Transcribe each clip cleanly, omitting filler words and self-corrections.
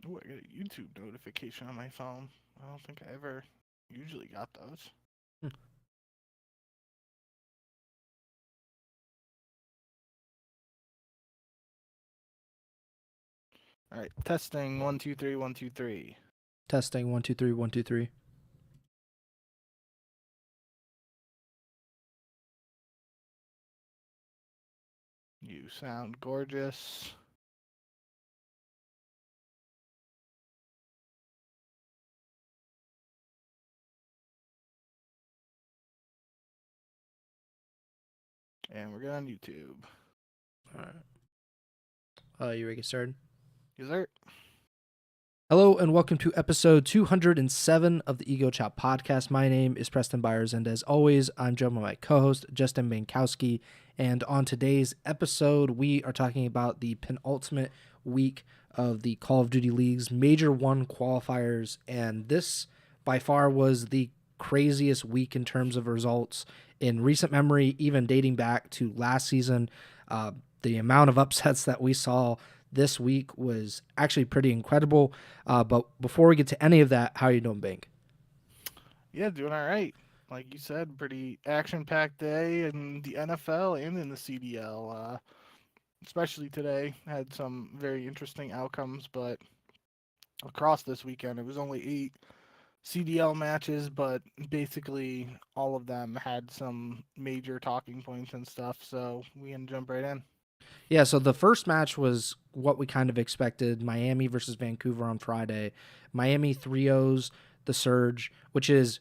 Ooh, I got a YouTube notification on my phone. I don't think I ever usually got those. Hmm. All right, testing 1 2 3 1 2 3. Testing 1 2 3 1 2 3. You sound gorgeous. And we're good on YouTube. All right. You ready to get started? Yes, sir. Hello and welcome to episode 207 of the Ego Chall Podcast. My name is Preston Byers, and as always, I'm joined by my co-host Justin Binkowski. And on today's episode, we are talking about the penultimate week of the Call of Duty League's Major 1 qualifiers, and this by far was the craziest week in terms of results in recent memory, even dating back to last season. The amount of upsets that we saw this week was actually pretty incredible. But before we get to any of that, how are you doing, Bink? Yeah, doing all right. Like you said, pretty action-packed day in the NFL and in the CDL. Especially today, had some very interesting outcomes, but across this weekend, it was only 8 CDL matches, but basically all of them had some major talking points and stuff. So we can jump right in. Yeah, so the first match was what we kind of expected, Miami versus Vancouver on Friday. Miami 3-0s the Surge, which is,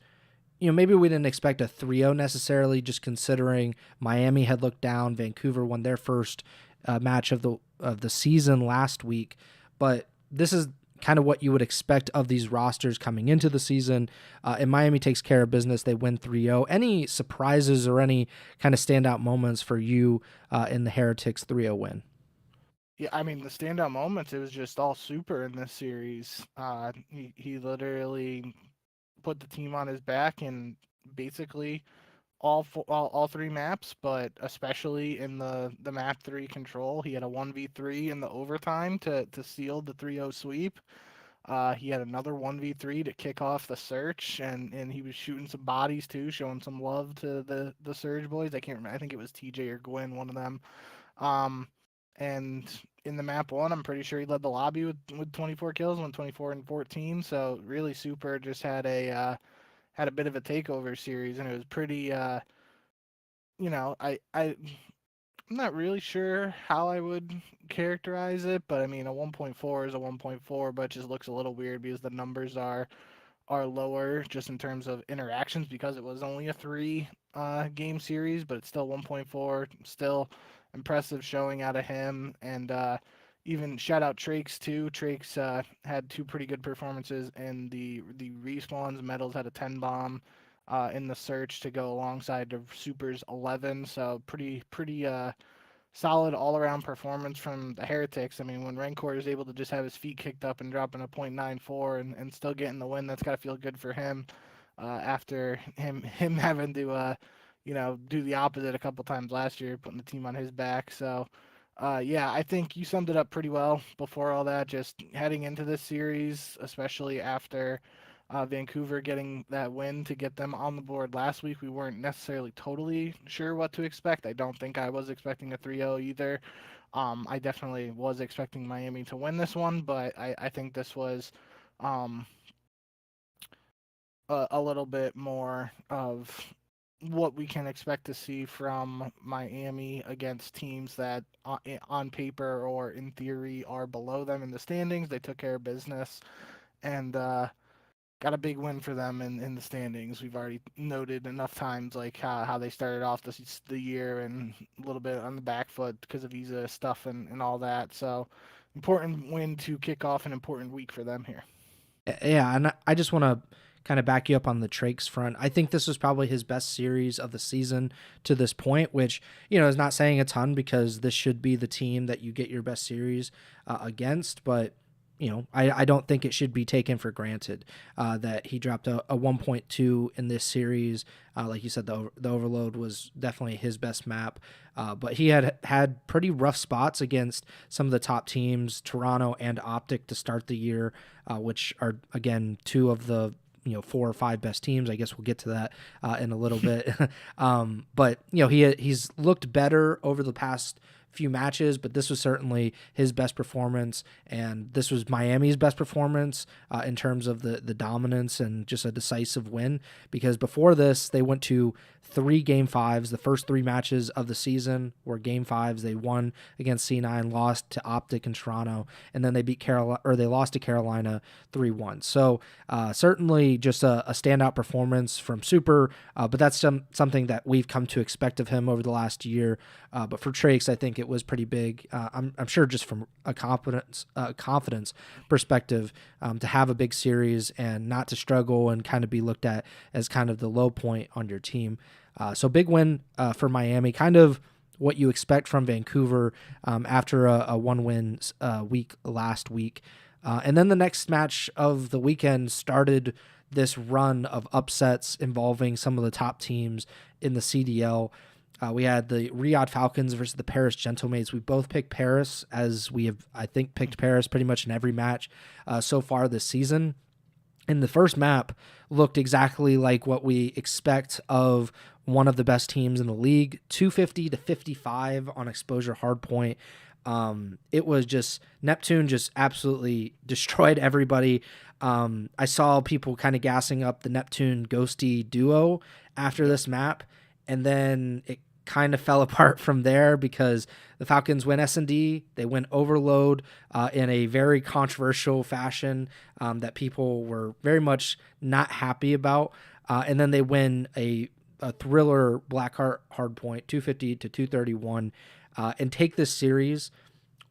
maybe we didn't expect a 3-0 necessarily, just considering Miami had looked down, Vancouver won their first match of the season last week, but this is kind of what you would expect of these rosters coming into the season. And Miami takes care of business. They win 3-0. Any surprises or any kind of standout moments for you in the Heretics 3-0 win? Yeah, I mean the standout moments. It was just all super in this series. He literally put the team on his back and basically all three maps, but especially in the map three control, he had a 1v3 in the overtime to seal the 3-0 sweep. He had another 1v3 to kick off the search, and he was shooting some bodies too, showing some love to the Surge boys. I can't remember. I think it was TJ or Gwen, one of them. Um, and in the map one, I'm pretty sure he led the lobby with 24 kills, went 24 and 14. So really super. Just had a bit of a takeover series, and it was pretty. I'm not really sure how I would characterize it, but I mean a 1.4 is a 1.4, but it just looks a little weird because the numbers are lower just in terms of interactions because it was only a 3 game series, but it's still 1.4. Still impressive showing out of him, and even shout out Trakes too. Trakes had 2 pretty good performances in the respawns. Metals had a 10 bomb. In the search to go alongside the Super's 11, so pretty solid all around performance from the Heretics. I mean, when Rancor is able to just have his feet kicked up and dropping a .94 and still getting the win, that's got to feel good for him. After him having to do the opposite a couple times last year, putting the team on his back. So. Yeah, I think you summed it up pretty well before all that. Just heading into this series, especially after Vancouver getting that win to get them on the board last week. We weren't necessarily totally sure what to expect. I don't think I was expecting a 3-0 either. I definitely was expecting Miami to win this one, but I think this was um, a little bit more of what we can expect to see from Miami against teams that on paper or in theory are below them in the standings. They took care of business, and got a big win for them in the standings. We've already noted enough times like how they started off the year and a little bit on the back foot because of visa stuff and all that. So important win to kick off an important week for them here. Yeah, and I just want to kind of back you up on the Trakes front. I think this was probably his best series of the season to this point, which, is not saying a ton because this should be the team that you get your best series against. But, I don't think it should be taken for granted that he dropped a 1.2 in this series. Like you said, the Overload was definitely his best map, but he had pretty rough spots against some of the top teams, Toronto and OpTic, to start the year, which are, again, two of the 4 or 5 best teams. I guess we'll get to that in a little bit. But he's looked better over the past few matches, but this was certainly his best performance, and this was Miami's best performance in terms of the dominance and just a decisive win, because before this they went to 3 game 5s. The first 3 matches of the season were game 5s. They won against C9, lost to OpTic and Toronto, and then they beat Carolina, or they lost to Carolina 3-1. So certainly just a standout performance from Super, but that's something that we've come to expect of him over the last year. But for Trakes, I think it was pretty big. I'm sure just from a confidence perspective, to have a big series and not to struggle and kind of be looked at as kind of the low point on your team. So big win for Miami, kind of what you expect from Vancouver after a 1-win week last week. And then the next match of the weekend started this run of upsets involving some of the top teams in the CDL. We had the Riyadh Falcons versus the Paris Gentlemates. We both picked Paris, as we have, I think, picked Paris pretty much in every match so far this season. And the first map looked exactly like what we expect of one of the best teams in the league, 250 to 55 on exposure hardpoint. It was just, Neptune just absolutely destroyed everybody. I saw people kind of gassing up the Neptune Ghosty duo after this map, and then it kind of fell apart from there because the Falcons win S&D, they win Overload in a very controversial fashion that people were very much not happy about, and then they win a thriller Blackheart hardpoint 250 to 231 and take this series,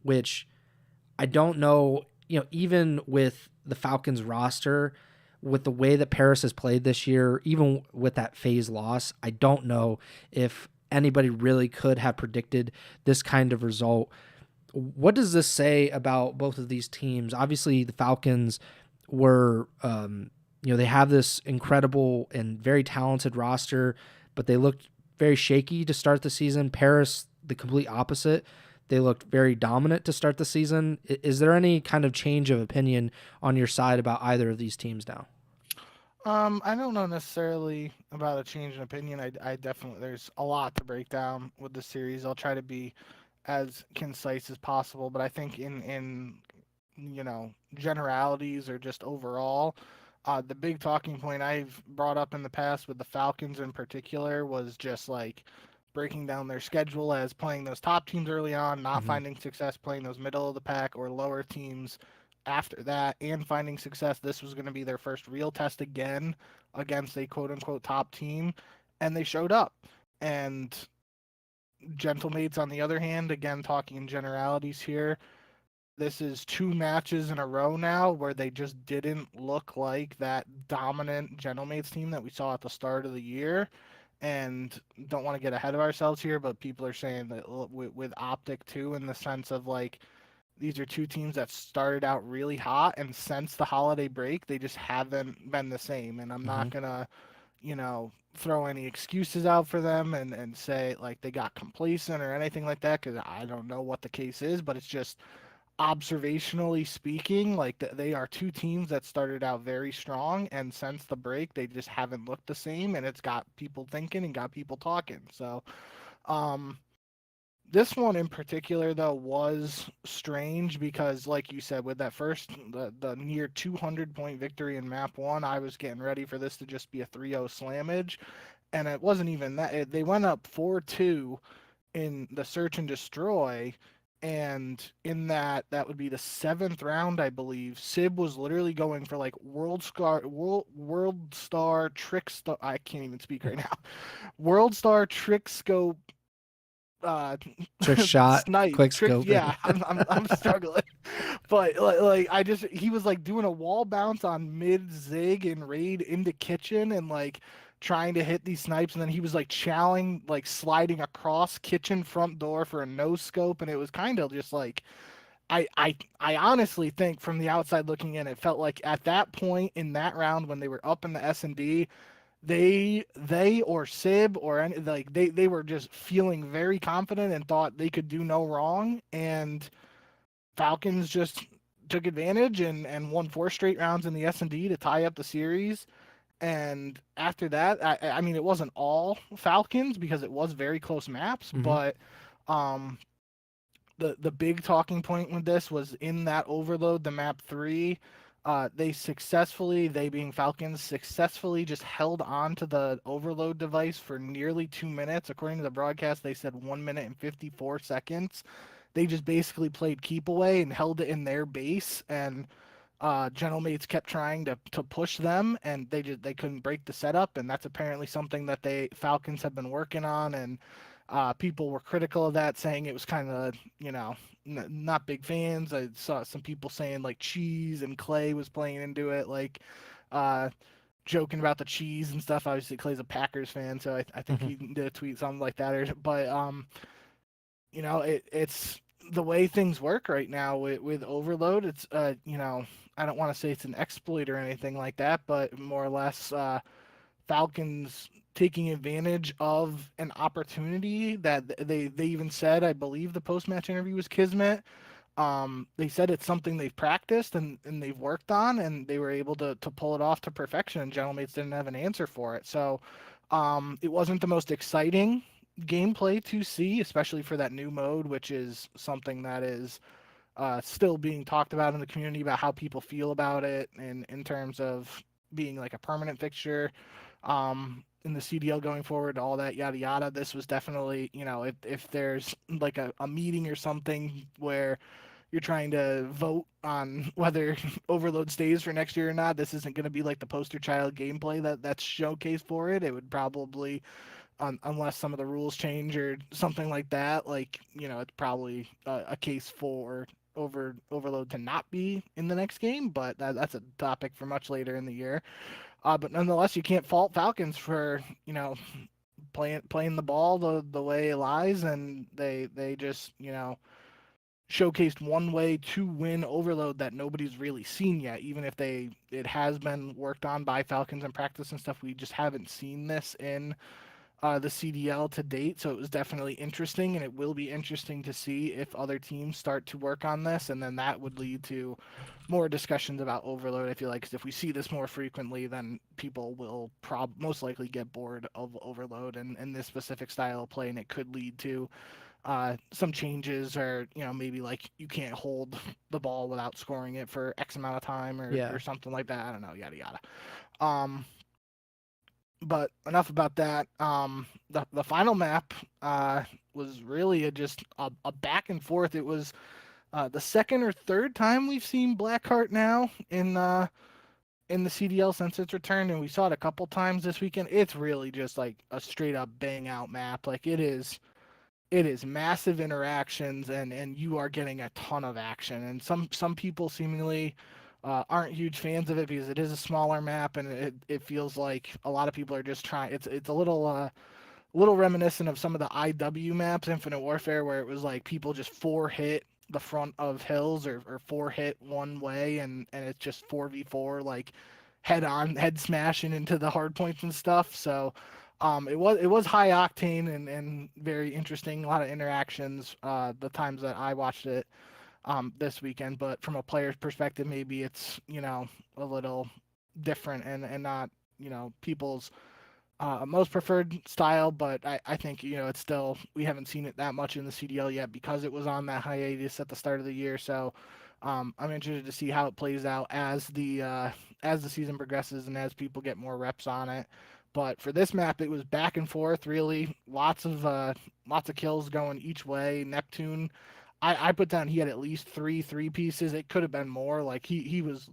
which I don't know, even with the Falcons roster, with the way that Paris has played this year, even with that FaZe loss, I don't know if anybody really could have predicted this kind of result. What does this say about both of these teams? Obviously, the Falcons were, they have this incredible and very talented roster, but they looked very shaky to start the season. Paris, the complete opposite. They looked very dominant to start the season. Is there any kind of change of opinion on your side about either of these teams now? I don't know necessarily about a change in opinion. I definitely, there's a lot to break down with the series. I'll try to be as concise as possible, but I think in generalities or just overall, the big talking point I've brought up in the past with the Falcons in particular was just like breaking down their schedule as playing those top teams early on, not finding success playing those middle of the pack or lower teams after that, and finding success. This was going to be their first real test again against a quote unquote top team, and they showed up. And Gentlemates, on the other hand, again, talking in generalities here, this is 2 matches in a row now where they just didn't look like that dominant Gentlemates team that we saw at the start of the year. And don't want to get ahead of ourselves here, but people are saying that with OpTic too, in the sense of like, these are 2 teams that started out really hot, and since the holiday break, they just haven't been the same. And I'm not going to, throw any excuses out for them and say like they got complacent or anything like that, because I don't know what the case is, but it's just observationally speaking, like they are 2 teams that started out very strong, and since the break, they just haven't looked the same, and it's got people thinking and got people talking. So, this one in particular, though, was strange because, like you said, with that first, the near 200-point victory in Map 1, I was getting ready for this to just be a 3-0 slammage, and it wasn't even that. They went up 4-2 in the Search and Destroy, and in that would be the 7th round, I believe. Sib was literally going for, like, World Star Trick Star. I can't even speak right now. World Star Trick Scope Trick shot, snipe quick trick. scope. Yeah, I'm struggling, but like he was like doing a wall bounce on mid zig and raid into kitchen and like trying to hit these snipes, and then he was like chowing, like sliding across kitchen front door for a no scope, and it was kind of just like I honestly think from the outside looking in, it felt like at that point in that round when they were up in the S&D, they or Sib or any, like they were just feeling very confident and thought they could do no wrong, and Falcons just took advantage and won 4 straight rounds in the S&D to tie up the series. And after that, I mean, it wasn't all Falcons because it was very close maps, Mm-hmm. but um, the big talking point with this was in that overload, the map 3. They being Falcons, successfully just held on to the overload device for nearly 2 minutes. According to the broadcast, they said 1 minute and 54 seconds. They just basically played keep away and held it in their base, and general mates kept trying to push them, and they couldn't break the setup, and that's apparently something that they Falcons have been working on, and people were critical of that, saying it was kind of not big fans. I saw some people saying like Cheese and Clay was playing into it, like uh, joking about the cheese and stuff. Obviously, Clay's a Packers fan, so I think Mm-hmm. he did a tweet something like that. But it's the way things work right now with overload. It's I don't want to say it's an exploit or anything like that, but more or less Falcons taking advantage of an opportunity that they even said. I believe the post match interview was Kismet. They said it's something they've practiced and they've worked on, and they were able to pull it off to perfection, and Gentlemates didn't have an answer for it. So it wasn't the most exciting gameplay to see, especially for that new mode, which is something that is still being talked about in the community about how people feel about it, and in terms of being like a permanent fixture in the CDL going forward, all that yada yada. This was definitely, if there's like a meeting or something where you're trying to vote on whether Overload stays for next year or not, this isn't going to be like the poster child gameplay that's showcased for it. It would probably, unless some of the rules change or something like that, like it's probably a case for Overload to not be in the next game. But that's a topic for much later in the year. But nonetheless, you can't fault Falcons for playing the ball the way it lies, and they just showcased one way to win Overload that nobody's really seen yet. Even if it has been worked on by Falcons in practice and stuff, we just haven't seen this in the CDL to date. So it was definitely interesting, and it will be interesting to see if other teams start to work on this, and then that would lead to more discussions about Overload. I feel like 'cause if we see this more frequently, then people will most likely get bored of Overload and this specific style of play, and it could lead to some changes, or maybe like you can't hold the ball without scoring it for X amount of time, Yeah. or something like that. I don't know, yada yada. Um, but enough about that. The final map was really just a back and forth. It was the second or third time we've seen Blackheart now in the CDL since its return, and we saw it a couple times this weekend. It's really just like a straight up bang out map. Like it is massive interactions, and you are getting a ton of action. And some people seemingly aren't huge fans of it because it is a smaller map, and it feels like a lot of people are just trying. It's a little reminiscent of some of the IW maps, Infinite Warfare, where it was like people just four hit the front of hills, or four hit one way, and it's just 4v4, like head smashing into the hard points and stuff. So it was high octane and very interesting. A lot of interactions the times that I watched it this weekend. But from a player's perspective, maybe it's a little different, and not people's most preferred style. But I think it's still, we haven't seen it that much in the CDL yet because it was on that hiatus at the start of the year. So I'm interested to see how it plays out as the season progresses and as people get more reps on it. But for this map, it was back and forth, really. Lots of kills going each way. Neptune, I put down he had at least three pieces. It could have been more. Like he was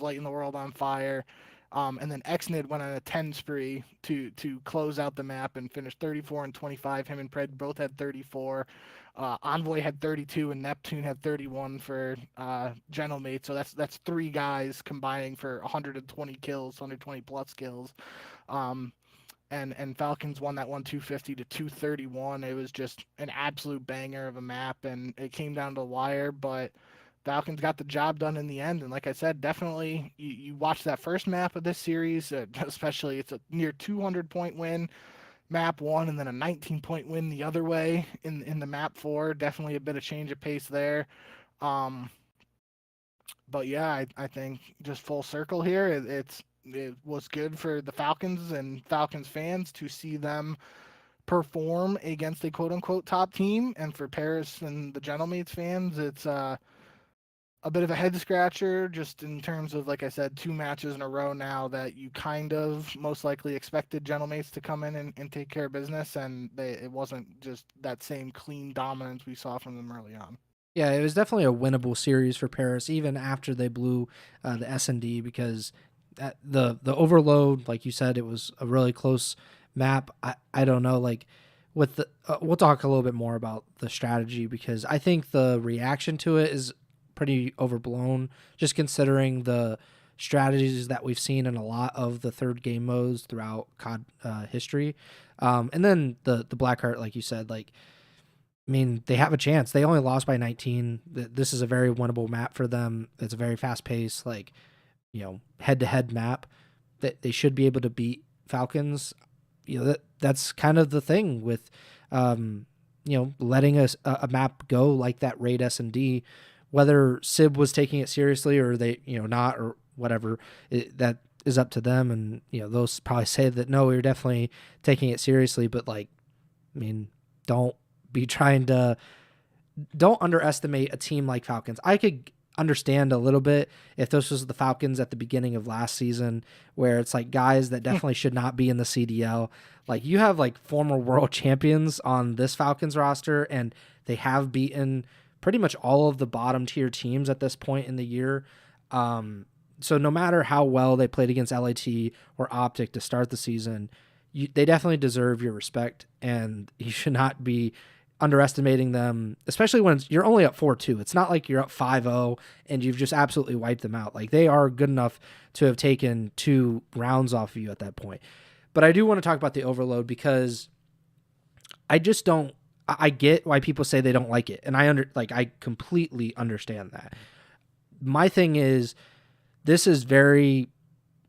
lighting the world on fire. And then Xnid went on a 10 spree to close out the map and finish 34 and 25. Him and Pred both had 34. Envoy had 32 and Neptune had 31 for Gentlemate. So that's three guys combining for 120 kills, 120 plus kills. Um, and Falcons won that one 250 to 231. It was just an absolute banger of a map, and it came down to the wire, but Falcons got the job done in the end. And like I said, definitely you watch that first map of this series, especially it's a near 200-point win, map one, and then a 19-point win the other way in the map four. Definitely a bit of change of pace there. Um, but yeah, I think just full circle here, it was good for the Falcons and Falcons fans to see them perform against a quote unquote top team, and for Paris and the Gentlemates fans, it's a bit of a head scratcher just in terms of, like I said, two matches in a row now that you kind of most likely expected Gentlemates to come in and take care of business, and it wasn't just that same clean dominance we saw from them early on. Yeah, it was definitely a winnable series for Paris, even after they blew the S&D, because the overload, like you said, it was a really close map. I don't know, like with the we'll talk a little bit more about the strategy, because I think the reaction to it is pretty overblown, just considering the strategies that we've seen in a lot of the third game modes throughout COD history. And then the Blackheart, like you said, like, I mean, they have a chance. They only lost by 19. This is a very winnable map for them. It's a very fast paced, like, head-to-head map that they should be able to beat Falcons. That's kind of the thing with, letting a map go like that raid S&D, whether Sib was taking it seriously or they, not, or whatever, that is up to them. And, those probably say that, no, we're definitely taking it seriously. But, like, I mean, don't underestimate a team like Falcons. I could understand a little bit if this was the Falcons at the beginning of last season, where it's like guys that definitely should not be in the CDL. Like, you have like former world champions on this Falcons roster, and they have beaten pretty much all of the bottom tier teams at this point in the year. So no matter how well they played against LAT or OpTic to start the season, they definitely deserve your respect, and you should not be underestimating them, especially when you're only up 4-2. It's not like you're up 5-0 and you've just absolutely wiped them out. Like, they are good enough to have taken 2 rounds off of you at that point. But I do want to talk about the overload, because I just don't. I get why people say they don't like it, and I completely understand that. My thing is, this is very,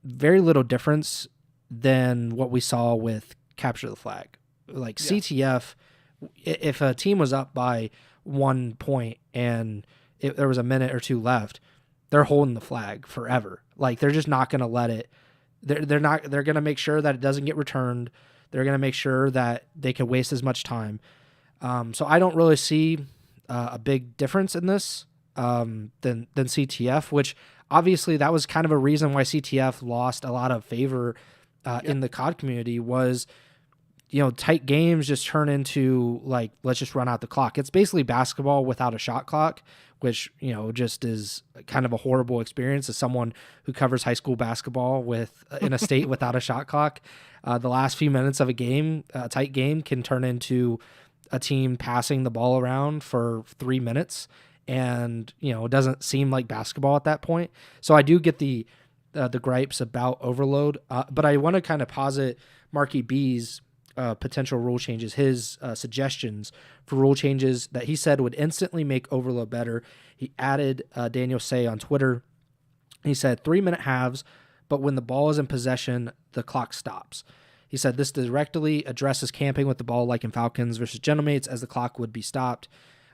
very little difference than what we saw with Capture the Flag. Like, yeah. CTF, if a team was up by 1 point and there was a minute or 2 left, they're holding the flag forever. Like, they're just not going to let it. They're going to make sure that it doesn't get returned. They're going to make sure that they can waste as much time. So I don't really see a big difference in this than CTF, which obviously that was kind of a reason why CTF lost a lot of favor in the COD community, was, tight games just turn into, like, let's just run out the clock. It's basically basketball without a shot clock, which, just is kind of a horrible experience as someone who covers high school basketball in a state without a shot clock. The last few minutes of a tight game can turn into a team passing the ball around for 3 minutes, and, it doesn't seem like basketball at that point. So I do get the gripes about overload, but I want to kind of posit Marky B's potential rule changes, his suggestions for rule changes that he said would instantly make overload better. He added Daniel Say on Twitter. He said 3-minute halves, but when the ball is in possession, the clock stops. He said this directly addresses camping with the ball like in Falcons versus Gentlemates, as the clock would be stopped.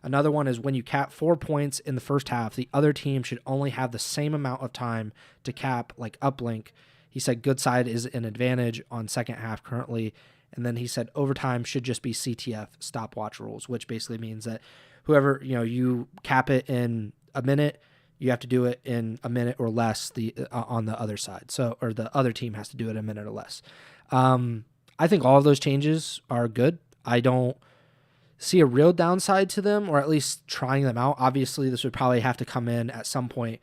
Another one is when you cap 4 points in the first half, the other team should only have the same amount of time to cap, like uplink. He said good side is an advantage on second half currently. And then he said overtime should just be CTF stopwatch rules, which basically means that whoever, you cap it in a minute, you have to do it in a minute or less on the other side. So, or the other team has to do it a minute or less. I think all of those changes are good. I don't see a real downside to them, or at least trying them out. Obviously, this would probably have to come in at some point.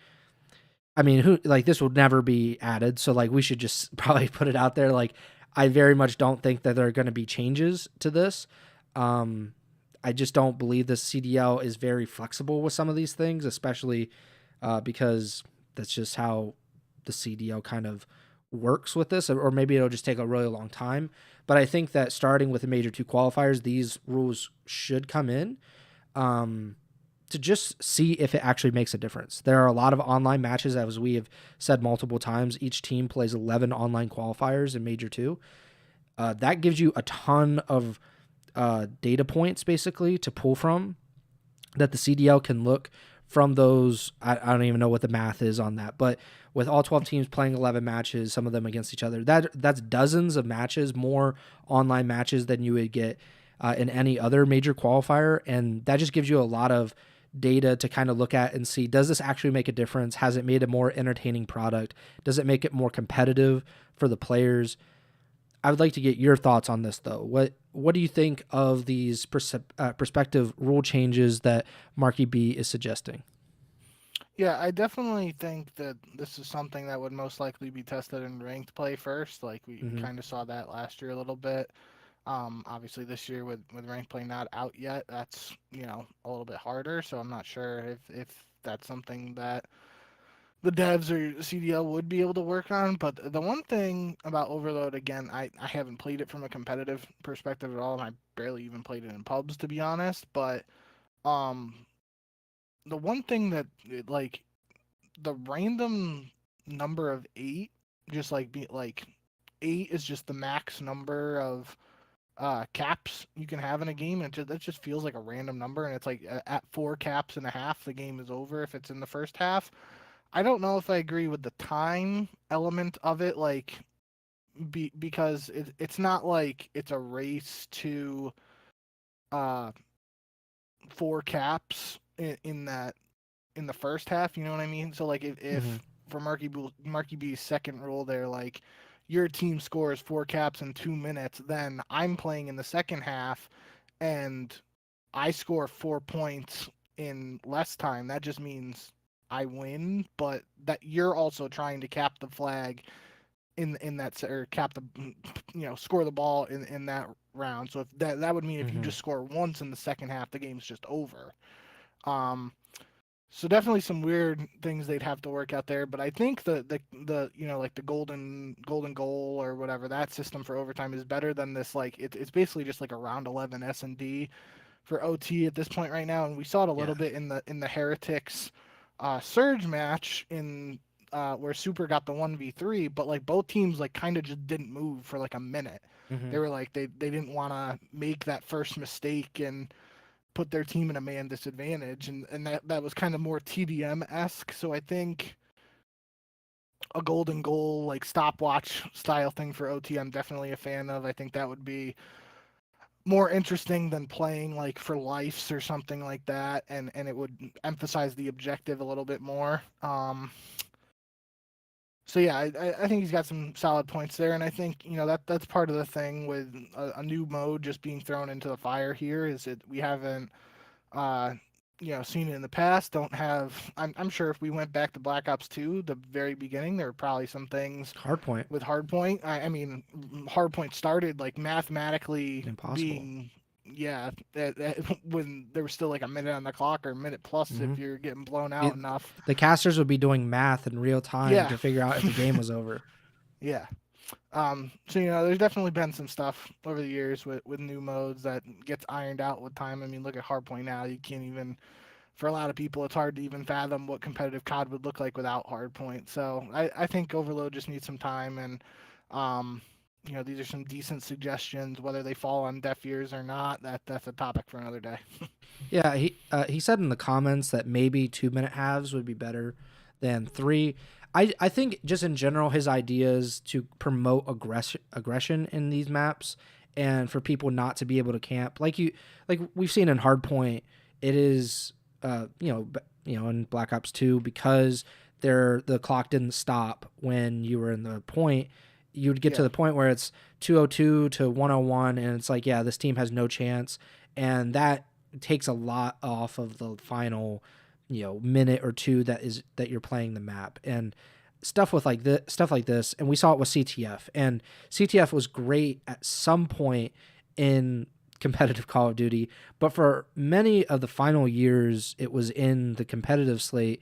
I mean, this would never be added. So, like, we should just probably put it out there. Like, I very much don't think that there are going to be changes to this. I just don't believe the CDL is very flexible with some of these things, especially because that's just how the CDL kind of works with this, or maybe it'll just take a really long time. But I think that starting with the Major 2 qualifiers, these rules should come in to just see if it actually makes a difference. There are a lot of online matches, as we have said multiple times. Each team plays 11 online qualifiers in Major 2. That gives you a ton of data points, basically, to pull from that the CDL can look from those. I don't even know what the math is on that, but with all 12 teams playing 11 matches, some of them against each other, that's dozens of matches, more online matches than you would get in any other major qualifier. And that just gives you a lot of data to kind of look at and see, does this actually make a difference? Has it made a more entertaining product? Does it make it more competitive for the players? I would like to get your thoughts on this, though. What do you think of these prospective rule changes that Marky B is suggesting? Yeah, I definitely think that this is something that would most likely be tested in ranked play first. Like we kind of saw that last year a little bit. Obviously this year with ranked play not out yet, that's a little bit harder. So I'm not sure if that's something that the devs or CDL would be able to work on. But the one thing about Overload, again, I haven't played it from a competitive perspective at all, and I barely even played it in pubs, to be honest. But um, the one thing that like the random number of 8, just like be like 8 is just the max number of caps you can have in a game, and that just feels like a random number. And it's like at 4 caps and a half, the game is over if it's in the first half. I don't know if I agree with the time element of it, like because it's not like it's a race to uh 4 caps in that in the first half. You know what I mean? So like if for Marky B's second rule there, like your team scores 4 caps in 2 minutes, then I'm playing in the second half, and I score 4 points in less time. That just means I win, but that you're also trying to cap the flag in that, or cap the score the ball in that round. So if that would mean if you just score once in the second half, the game's just over. So definitely some weird things they'd have to work out there, but I think the like the golden goal or whatever, that system for overtime is better than this. Like it's basically just like a round 11 S&D for OT at this point right now, and we saw it a little bit in the Heretics Surge match in where Super got the 1v3, but like both teams like kind of just didn't move for like a minute. They were like they didn't want to make that first mistake and put their team in a man disadvantage, and that was kind of more TDM-esque. So I think a golden goal, like stopwatch style thing for OT, I'm definitely a fan of. I think that would be more interesting than playing like for lives or something like that, and it would emphasize the objective a little bit more. So yeah, I think he's got some solid points there, and I think that's part of the thing with a new mode just being thrown into the fire here, is that we haven't seen it in the past. Don't have. I'm sure if we went back to Black Ops 2, the very beginning, there were probably some things Hardpoint. with Hardpoint. I mean, Hardpoint started like mathematically Impossible. being when there was still like a minute on the clock or a minute plus if you're getting blown out enough. The casters would be doing math in real time to figure out if the game was over. Yeah. So there's definitely been some stuff over the years with new modes that gets ironed out with time. I mean, look at Hardpoint now. You can't even, for a lot of people, it's hard to even fathom what competitive COD would look like without Hardpoint. So I think Overload just needs some time, and these are some decent suggestions. Whether they fall on deaf ears or not, that's a topic for another day. Yeah, he said in the comments that maybe 2-minute halves would be better than 3. I think just in general, his ideas to promote aggression in these maps and for people not to be able to camp, like we've seen in Hardpoint, it is in Black Ops 2, because the clock didn't stop when you were in the point. You'd get to the point where it's 202 to 101, and it's like, yeah, this team has no chance, and that takes a lot off of the final minute or two that you're playing the map, and stuff like this. And we saw it with CTF, and CTF was great at some point in competitive Call of Duty, but for many of the final years it was in the competitive slate,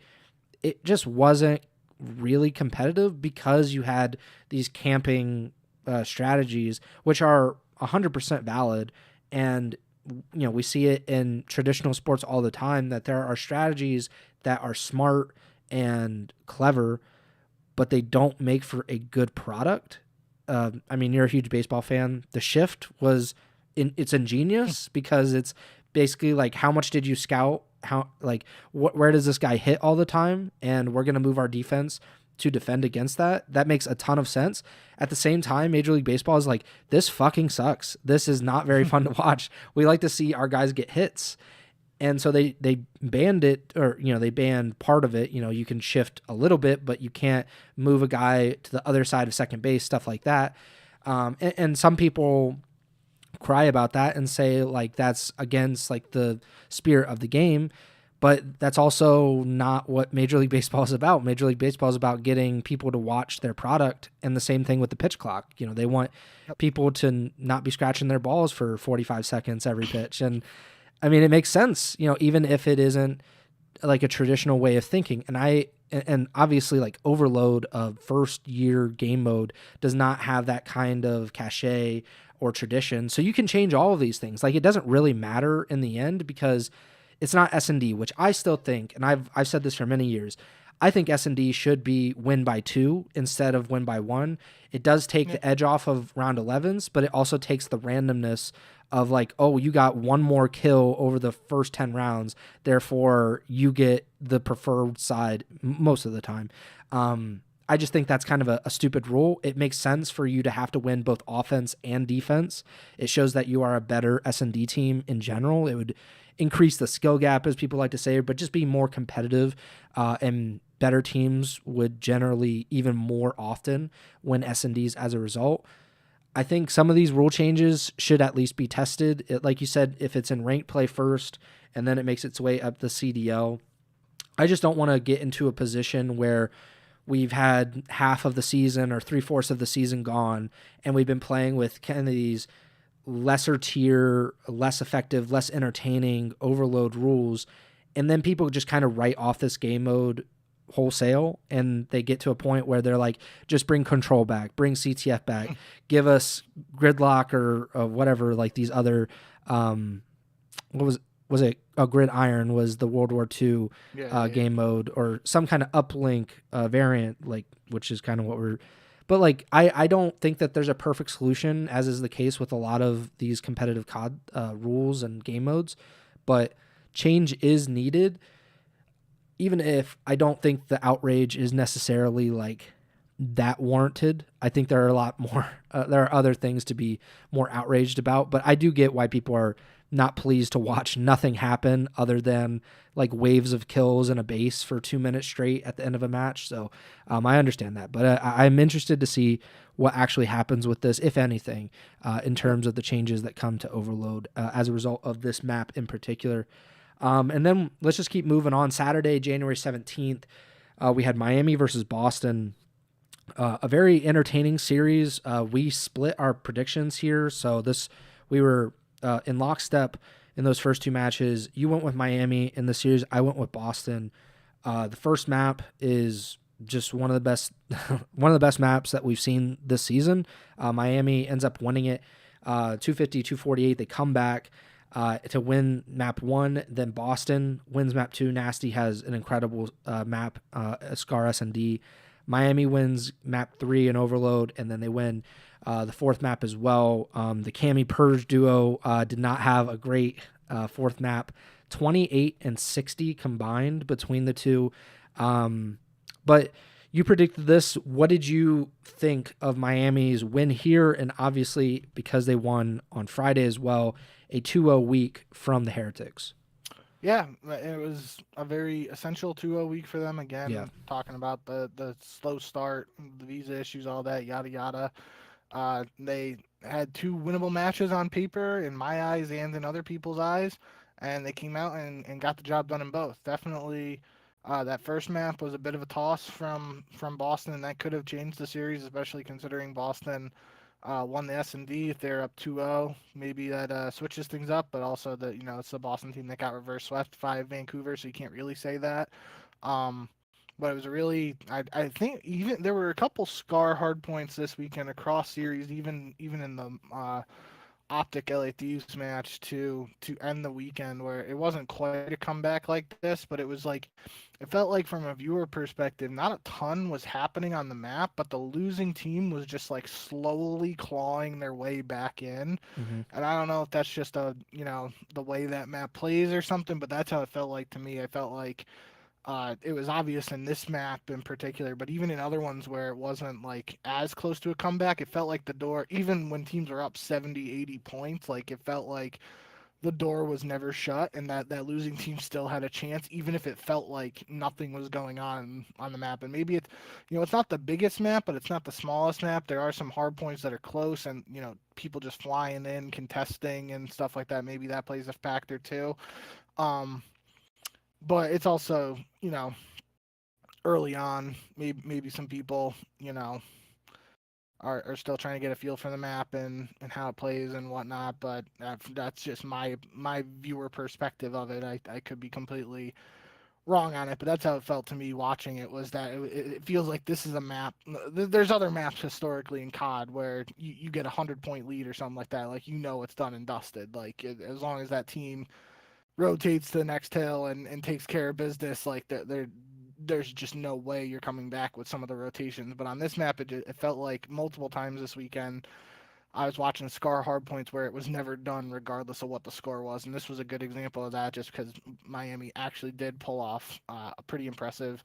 it just wasn't really competitive because you had these camping strategies, which are 100% valid. And, we see it in traditional sports all the time, that there are strategies that are smart and clever, but they don't make for a good product. I mean, you're a huge baseball fan. The shift it's ingenious because it's basically like, how much did you scout? How, like, where does this guy hit all the time? And we're going to move our defense to defend against that. That makes a ton of sense. At the same time, Major League Baseball is like, this fucking sucks. This is not very fun to watch. We like to see our guys get hits. And so they banned it, or, they banned part of it. You can shift a little bit, but you can't move a guy to the other side of second base, stuff like that. And some people cry about that and say, like, that's against, like, the spirit of the game. But that's also not what Major League Baseball is about. Major League Baseball is about getting people to watch their product, and the same thing with the pitch clock. They want people to not be scratching their balls for 45 seconds every pitch. And I mean, it makes sense, even if it isn't like a traditional way of thinking. And obviously, like, overload of first year game mode does not have that kind of cachet or tradition. So you can change all of these things. Like, it doesn't really matter in the end, because it's not S&D, which I still think, and I've said this for many years, I think S&D should be win by 2 instead of win by 1. It does take the edge off of round 11s, but it also takes the randomness of, like, oh, you got one more kill over the first 10 rounds, therefore you get the preferred side most of the time. I just think that's kind of a stupid rule. It makes sense for you to have to win both offense and defense. It shows that you are a better S&D team in general. It would increase the skill gap, as people like to say, but just be more competitive, and better teams would generally even more often win S&Ds as a result. I think some of these rule changes should at least be tested. Like you said, if it's in ranked play first and then it makes its way up the CDL, I just don't want to get into a position where we've had half of the season or 3/4 of the season gone, and we've been playing with kind of these lesser tier, less effective, less entertaining overload rules. And then people just kind of write off this game mode wholesale, and they get to a point where they're like, just bring control back, bring CTF back, give us gridlock or whatever, like these other, what was it? Grid Iron was the World War II game mode, or some kind of uplink variant, like, which is kind of what we're, but like, I don't think that there's a perfect solution, as is the case with a lot of these competitive COD rules and game modes, but change is needed, even if I don't think the outrage is necessarily like that warranted. I think there are a lot more, there are other things to be more outraged about, but I do get why people are not pleased to watch nothing happen other than like waves of kills in a base for 2 minutes straight at the end of a match. So I understand that, but I'm interested to see what actually happens with this, if anything, in terms of the changes that come to Overload as a result of this map in particular. And then let's just keep moving on. Saturday, January 17th, we had Miami versus Boston. A very entertaining series. We split our predictions here. So we were in lockstep in those first two matches. You went with Miami in the series. I went with Boston. The first map is just one of the best, one of the best maps that we've seen this season. Miami ends up winning it 250, 248. They come back to win map 1. Then Boston wins map 2. Nasty has an incredible map, Scar S&D. Miami wins map 3 in Overload, and then they win the fourth map as well. The Cami Purge duo did not have a great fourth map, 28 and 60 combined between the two. But you predicted this. What did you think of Miami's win here? And obviously, because they won on Friday as well, a 2-0 week from the Heretics. Yeah, it was a very essential 2-0 week for them. Again, talking about the slow start, the visa issues, all that, yada, yada. They had 2 winnable matches on paper, in my eyes and in other people's eyes, and they came out and got the job done in both. Definitely, that first map was a bit of a toss from Boston, and that could have changed the series, especially considering Boston won the S&D. If they're up 2-0, maybe that switches things up, but also it's the Boston team that got reverse swept by Vancouver, so you can't really say that. But it was really, I think even there were a couple scar hard points this weekend across series, even in the OpTic LA Thieves match to end the weekend, where it wasn't quite a comeback like this, but it was like, it felt like from a viewer perspective, not a ton was happening on the map, but the losing team was just like slowly clawing their way back in. Mm-hmm. And I don't know if that's just the way that map plays or something, but that's how it felt like to me. I felt like it was obvious in this map in particular, but even in other ones where it wasn't like as close to a comeback, it felt like the door, even when teams were up 70, 80 points, like it felt like the door was never shut and that losing team still had a chance, even if it felt like nothing was going on the map. And maybe it's not the biggest map, but it's not the smallest map. There are some hard points that are close and, people just flying in, contesting and stuff like that. Maybe that plays a factor too. Um, but it's also, early on, maybe some people, are still trying to get a feel for the map and how it plays and whatnot. But that's just my viewer perspective of it. I could be completely wrong on it, but that's how it felt to me watching it. Was that it feels like this is a map. There's other maps historically in COD where you get a 100-point lead or something like that. Like it's done and dusted. Like as long as that team rotates to the next hill and takes care of business, like there's just no way you're coming back with some of the rotations. But on this map, it felt like multiple times this weekend I was watching scar hardpoints where it was never done regardless of what the score was. And this was a good example of that just because Miami actually did pull off a pretty impressive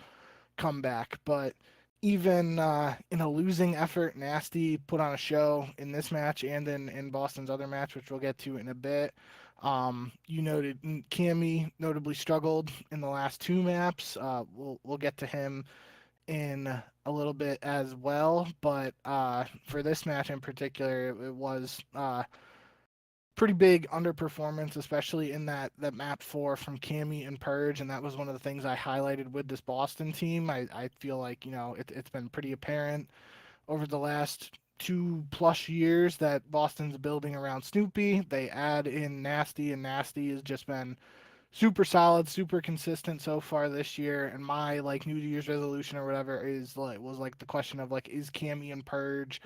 comeback. But even in a losing effort, Nasty put on a show in this match and in Boston's other match, which we'll get to in a bit. You noted Cammy notably struggled in the last two maps. We'll get to him in a little bit as well, but for this match in particular, it was pretty big underperformance, especially in that map four from Cammy and Purge, and that was one of the things I highlighted with this Boston team. I feel like it's been pretty apparent over the last 2+ years that Boston's building around Snoopy. They add in Nasty, and Nasty has just been super solid, super consistent so far this year. And my like New Year's resolution or whatever was like the question of like, is Cammy and Purge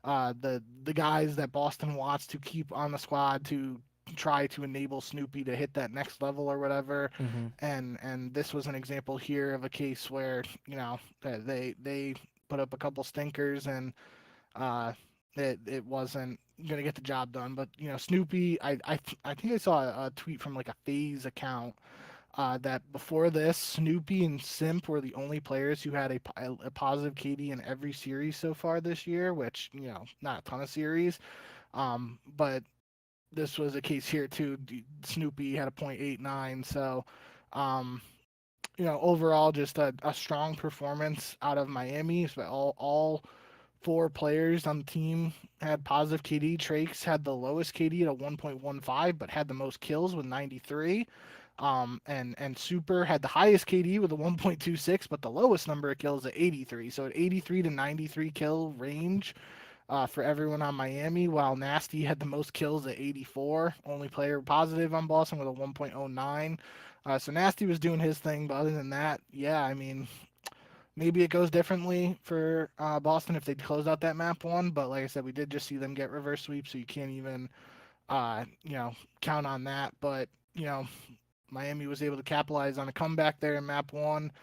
the guys that Boston wants to keep on the squad to try to enable Snoopy to hit that next level or whatever. Mm-hmm. And this was an example here of a case where they put up a couple stinkers and it wasn't gonna get the job done. But Snoopy, I think I saw a tweet from like a FaZe account that before this, Snoopy and Simp were the only players who had a positive KD in every series so far this year, which, not a ton of series. But this was a case here too. Snoopy had a .89, so overall just a strong performance out of Miami. So all four players on the team had positive KD. Trakes had the lowest KD at a 1.15, but had the most kills with 93. And Super had the highest KD with a 1.26, but the lowest number of kills at 83. So at 83 to 93 kill range for everyone on Miami, while Nasty had the most kills at 84. Only player positive on Boston with a 1.09. So Nasty was doing his thing, but other than that, yeah, I mean, maybe it goes differently for Boston if they close out that map one. But like I said, we did just see them get reverse sweep, so you can't even, count on that. But, Miami was able to capitalize on a comeback there in map one,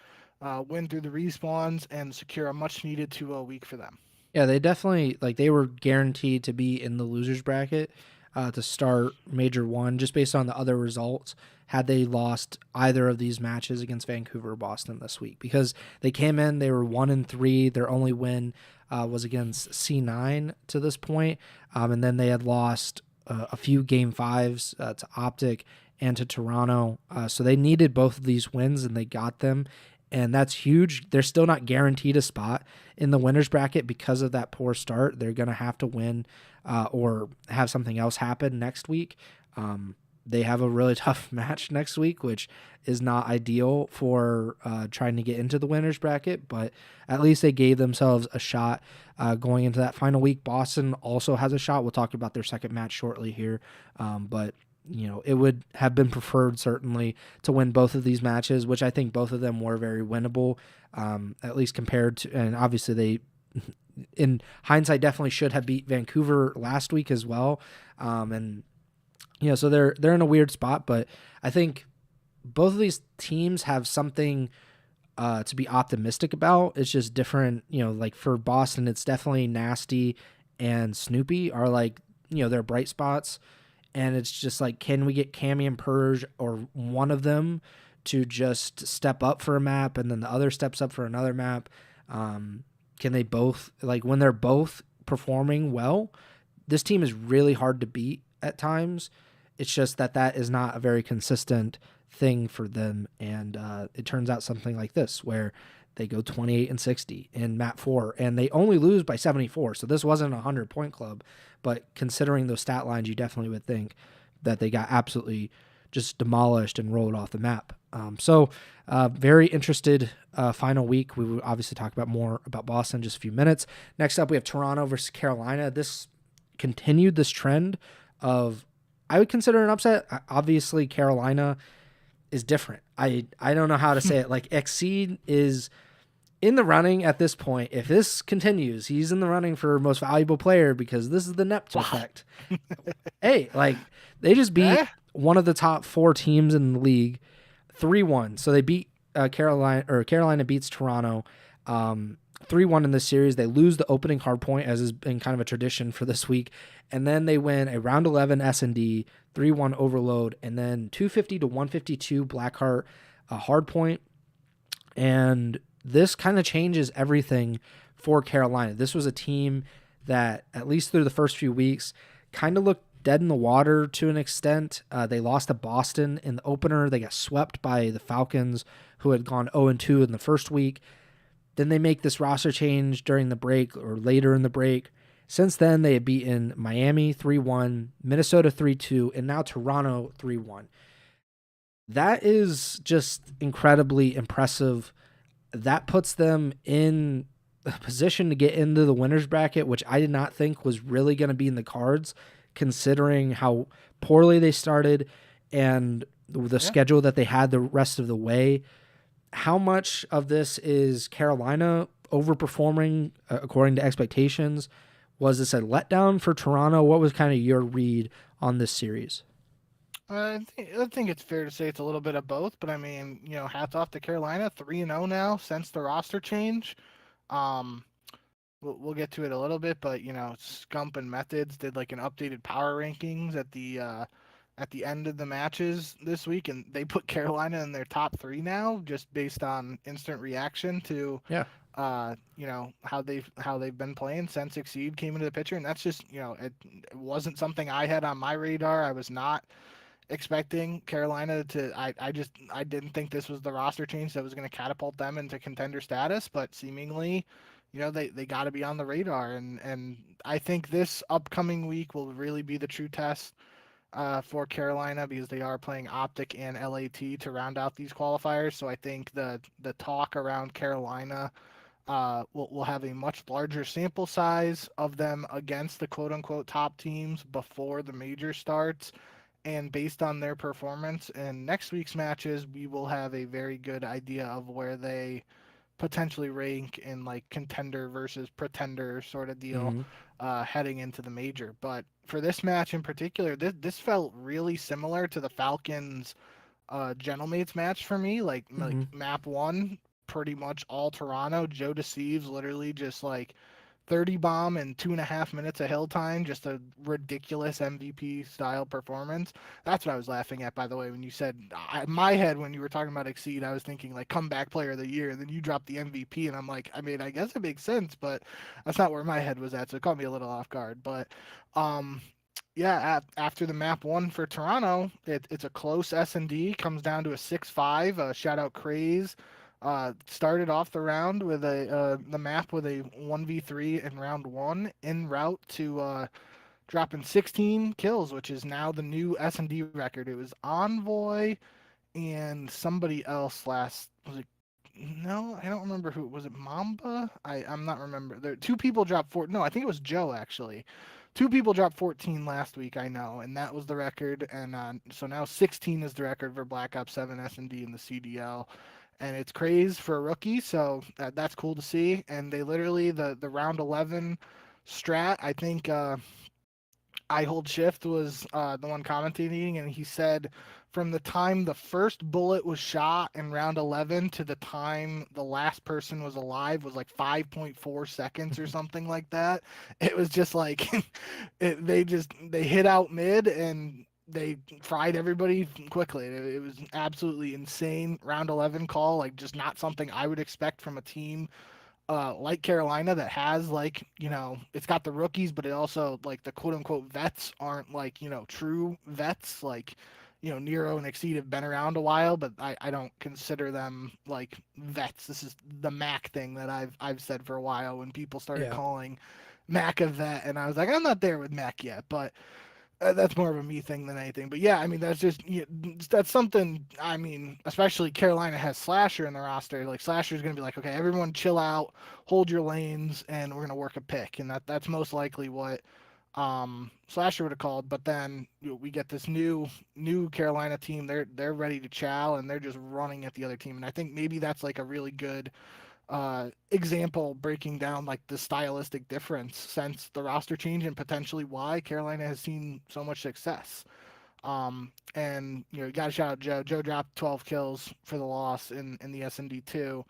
win through the respawns, and secure a much needed 2-0 week for them. Yeah, they definitely they were guaranteed to be in the losers bracket to start Major One, just based on the other results. Had they lost either of these matches against Vancouver or Boston this week, because they came in, they were 1-3. Their only win was against C9 to this point, and then they had lost a few game fives to OpTic and to Toronto. So they needed both of these wins, and they got them. And that's huge. They're still not guaranteed a spot in the winners bracket because of that poor start. They're going to have to win or have something else happen next week. They have a really tough match next week, which is not ideal for trying to get into the winners bracket, but at least they gave themselves a shot going into that final week. Boston also has a shot. We'll talk about their second match shortly here. But it would have been preferred certainly to win both of these matches, which I think both of them were very winnable, at least compared to, and obviously they, in hindsight, definitely should have beat Vancouver last week as well. And so they're in a weird spot, but I think both of these teams have something to be optimistic about. It's just different, like for Boston, it's definitely Nasty and Snoopy are like, their bright spots. And it's just like, can we get Cammy and Purge or one of them to just step up for a map and then the other steps up for another map? Can they both, like when they're both performing well, this team is really hard to beat at times. It's just that is not a very consistent thing for them. And it turns out something like this where they go 28-60 in map 4 and they only lose by 74. So this wasn't a 100-point club, but considering those stat lines, you definitely would think that they got absolutely just demolished and rolled off the map. So very interested final week. We will obviously talk about more about Boston in just a few minutes. Next up, we have Toronto versus Carolina. This continued this trend of, I would consider an upset. Obviously, Carolina is different. I don't know how to say it. Like, Exceed is in the running at this point. If this continues, he's in the running for most valuable player because this is the Neptune effect. Hey, like, they just beat one of the top 4 teams in the league 3-1. So they beat Carolina beats Toronto 3-1 in this series. They lose the opening hard point, as has been kind of a tradition for this week. And then they win a round 11 S&D, 3-1 overload, and then 250-152 Blackheart hard point. And this kind of changes everything for Carolina. This was a team that, at least through the first few weeks, kind of looked dead in the water to an extent. They lost to Boston in the opener. They got swept by the Falcons, who had gone 0-2 in the first week. Then they make this roster change during the break or later in the break. Since then, they have beaten Miami 3-1, Minnesota 3-2, and now Toronto 3-1. That is just incredibly impressive. That puts them in a position to get into the winner's bracket, which I did not think was really going to be in the cards, considering how poorly they started and the schedule that they had the rest of the way. How much of this is Carolina overperforming according to expectations? Was this a letdown for Toronto? What was kind of your read on this series? I think it's fair to say it's a little bit of both, but I mean, hats off to Carolina, 3-0 now since the roster change. Um, we'll get to it a little bit, but Scump and Methods did like an updated power rankings at the end of the matches this week, and they put Carolina in their top 3 now, just based on instant reaction to how they've been playing since Exceed came into the picture, and that's just it wasn't something I had on my radar. I was not expecting Carolina to. I didn't think this was the roster change that was going to catapult them into contender status, but seemingly, they got to be on the radar, and I think this upcoming week will really be the true test for Carolina, because they are playing OpTic and LAT to round out these qualifiers. So I think the talk around Carolina will have a much larger sample size of them against the quote unquote top teams before the major starts. And based on their performance in next week's matches, we will have a very good idea of where they potentially rank in like contender versus pretender sort of deal heading into the major. But for this match in particular, this felt really similar to the Falcons Gentlemates match for me. Like map 1, pretty much all Toronto. Joe Deceives literally just like 30 bomb in 2.5 minutes of hill time, just a ridiculous MVP style performance. That's what I was laughing at, by the way, when you said, in my head, when you were talking about Exceed, I was thinking like comeback player of the year, and then you dropped the MVP, and I'm like, I mean, I guess it makes sense, but that's not where my head was at, so it caught me a little off guard. But yeah, after the map 1 for Toronto, it's a close S&D, comes down to a 6-5. Shout out Craze. Started off the round with the map with a 1v3 in round 1, en route to dropping 16 kills, which is now the new S&D record. It was Envoy and somebody else last. Was it? No, I don't remember who. Was it Mamba? I'm not remember. There 2 people dropped 4. No, I think it was Joe actually. two people dropped 14 last week, I know, and that was the record. And so now 16 is the record for Black Ops 7 S&D in the CDL. And it's crazy for a rookie, so that's cool to see. And they literally, the round 11 strat, I think I Hold Shift was the one commentating, and he said from the time the first bullet was shot in round 11 to the time the last person was alive was like 5.4 seconds or something like that. It was just like they hit out mid and they fried everybody quickly. It was absolutely insane round 11 call, like just not something I would expect from a team like Carolina that has like, it's got the rookies, but it also like the quote unquote vets aren't like, true vets. Like, Nero and Exceed have been around a while, but I don't consider them like vets. This is the Mac thing that I've said for a while when people started Yeah. calling Mac a vet, and I was like, I'm not there with Mac yet, but that's more of a me thing than anything. But yeah, I mean, that's something. I mean, especially Carolina has Slasher in the roster. Like Slasher's going to be like, okay, everyone chill out, hold your lanes, and we're going to work a pick. And that's most likely what Slasher would have called. But then we get this new Carolina team. They're ready to chow, and they're just running at the other team. And I think maybe that's like a really good example breaking down like the stylistic difference since the roster change and potentially why Carolina has seen so much success. And you got to shout out Joe. Joe dropped 12 kills for the loss in the S&D 2.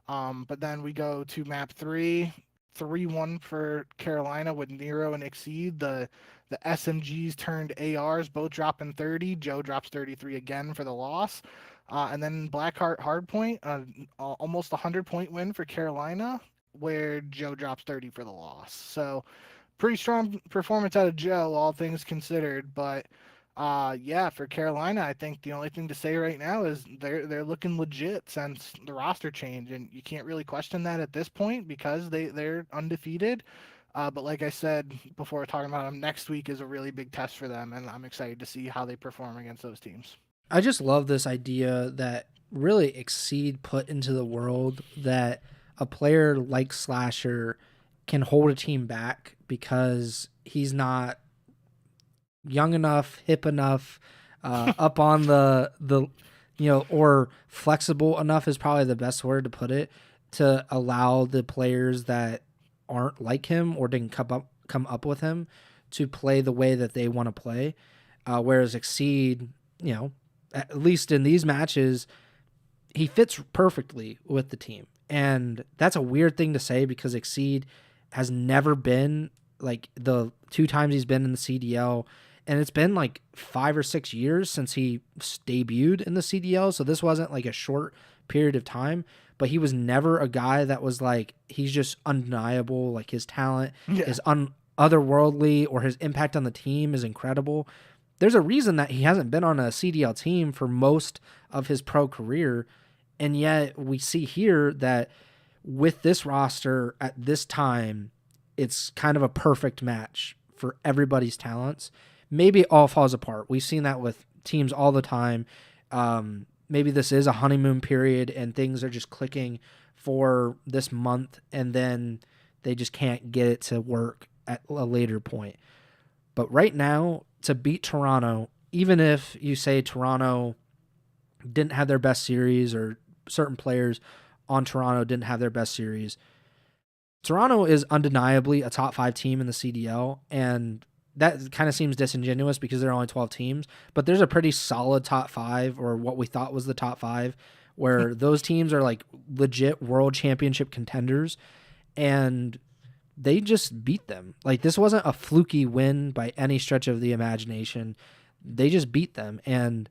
But then we go to map 3, 3-1 for Carolina with Nero and Exceed. The SMGs turned ARs, both dropping 30. Joe drops 33 again for the loss. And then Blackheart Hardpoint, almost a 100-point win for Carolina, where Joe drops 30 for the loss. So pretty strong performance out of Joe, all things considered. But yeah, for Carolina, I think the only thing to say right now is they're looking legit since the roster change, and you can't really question that at this point because they're undefeated. But like I said before talking about them, next week is a really big test for them, and I'm excited to see how they perform against those teams. I just love this idea that really Exceed put into the world that a player like Slasher can hold a team back because he's not young enough, hip enough, up on the or flexible enough is probably the best word to put it, to allow the players that aren't like him or didn't come up with him to play the way that they want to play. Whereas Exceed, at least in these matches, he fits perfectly with the team. And that's a weird thing to say because Exceed has never been like the 2 times he's been in the CDL. And it's been like 5 or 6 years since he debuted in the CDL. So this wasn't like a short period of time, but he was never a guy that was like, he's just undeniable. Like his talent is otherworldly or his impact on the team is incredible. There's a reason that he hasn't been on a CDL team for most of his pro career. And yet we see here that with this roster at this time, it's kind of a perfect match for everybody's talents. Maybe it all falls apart. We've seen that with teams all the time. Maybe this is a honeymoon period and things are just clicking for this month and then they just can't get it to work at a later point. But right now, to beat Toronto, even if you say Toronto didn't have their best series or certain players on Toronto didn't have their best series, Toronto is undeniably a top 5 team in the CDL, and that kind of seems disingenuous because there are only 12 teams, but there's a pretty solid top 5, or what we thought was the top 5, where those teams are like legit world championship contenders, and they just beat them. Like, this wasn't a fluky win by any stretch of the imagination. They just beat them, and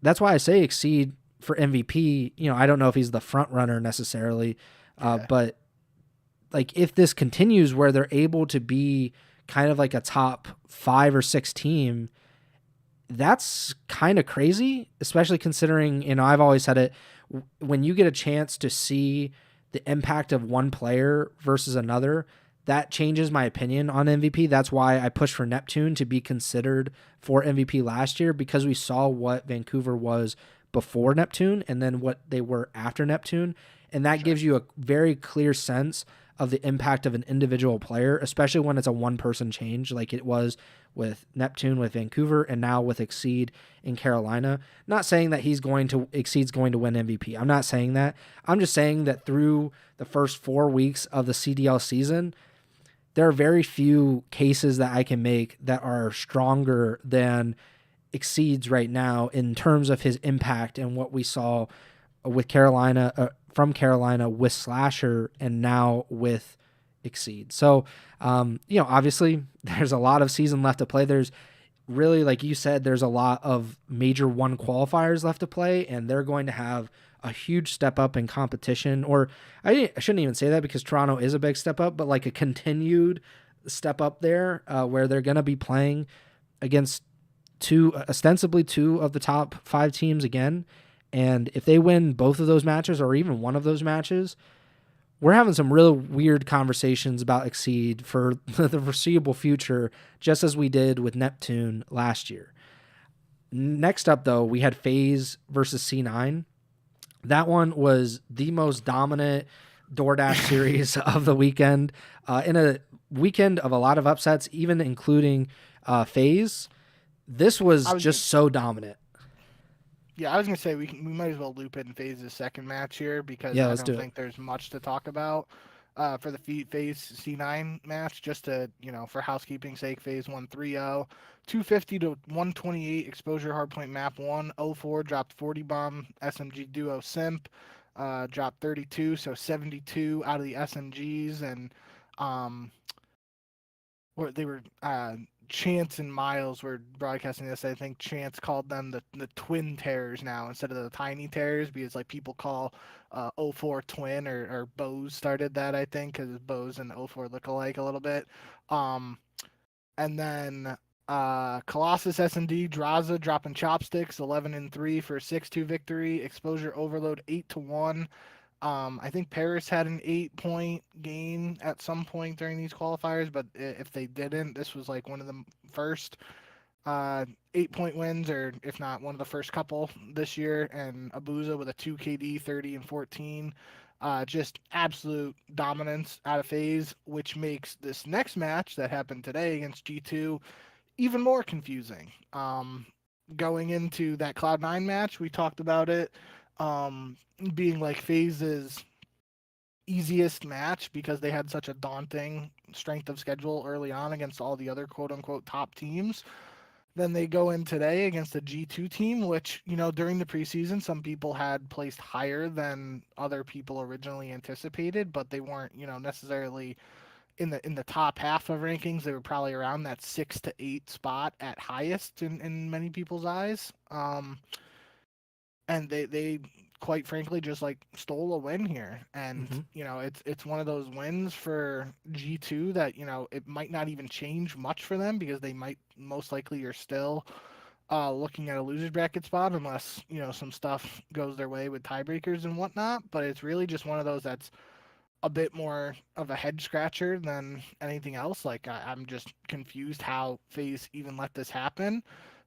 that's why I say Exceed for MVP. I don't know if he's the front runner necessarily, but like if this continues where they're able to be kind of like a top 5 or 6 team, that's kind of crazy, especially considering, I've always said it, when you get a chance to see the impact of one player versus another, that changes my opinion on MVP. That's why I pushed for Neptune to be considered for MVP last year, because we saw what Vancouver was before Neptune and then what they were after Neptune. And that gives you a very clear sense of the impact of an individual player, especially when it's a one-person change like it was with Neptune with Vancouver and now with Exceed in Carolina. Not saying that Exceed's going to win MVP. I'm not saying that. I'm just saying that through the first 4 weeks of the CDL season, there are very few cases that I can make that are stronger than Exceeds right now in terms of his impact and what we saw with Carolina, from Carolina with Slasher and now with Exceed. So, obviously there's a lot of season left to play. There's really, like you said, there's a lot of major one qualifiers left to play, and they're going to have a huge step up in competition. Or I shouldn't even say that because Toronto is a big step up, but like a continued step up there where they're going to be playing against ostensibly two of the top 5 teams again. And if they win both of those matches or even one of those matches, we're having some real weird conversations about Exceed for the foreseeable future, just as we did with Neptune last year. Next up, though, we had FaZe versus C9. That one was the most dominant DoorDash series of the weekend, in a weekend of a lot of upsets, even including FaZe. This was just so dominant. Yeah, I was gonna say we might as well loop in FaZe's second match here because Yeah, I let's don't do think there's much to talk about for the FaZe C9 match. Just to for housekeeping's sake, FaZe won 3-0, 250 to 128 exposure hardpoint map 1. 04 dropped 40 bomb SMG duo Simp, dropped 32, so 72 out of the SMGs, and where they were Chance and Miles were broadcasting this. I think Chance called them the twin terrors now instead of the tiny terrors because like people call 04 twin or Bose started that, I think, because Bose and 04 look alike a little bit. And then Colossus S&D Draza dropping chopsticks 11-3 for a 6-2 victory. Exposure Overload 8-1. I think Paris had an 8-point gain at some point during these qualifiers, but if they didn't, this was like one of the first 8-point wins, or if not one of the first couple this year. And Abuza with a 2 KD, 30 and 14. Just absolute dominance out of FaZe, which makes this next match that happened today against G2 even more confusing. Going into that Cloud9 match, we talked about it being like FaZe's easiest match because they had such a daunting strength of schedule early on against all the other quote unquote top teams. Then they go in today against a G2 team, which, during the preseason, some people had placed higher than other people originally anticipated, but they weren't, necessarily in the top half of rankings. They were probably around that 6 to 8 spot at highest in many people's eyes. And they quite frankly just like stole a win here, and it's one of those wins for G2 that it might not even change much for them because they might most likely are still looking at a loser's bracket spot unless some stuff goes their way with tiebreakers and whatnot. But it's really just one of those that's a bit more of a head scratcher than anything else. Like I'm just confused how FaZe even let this happen.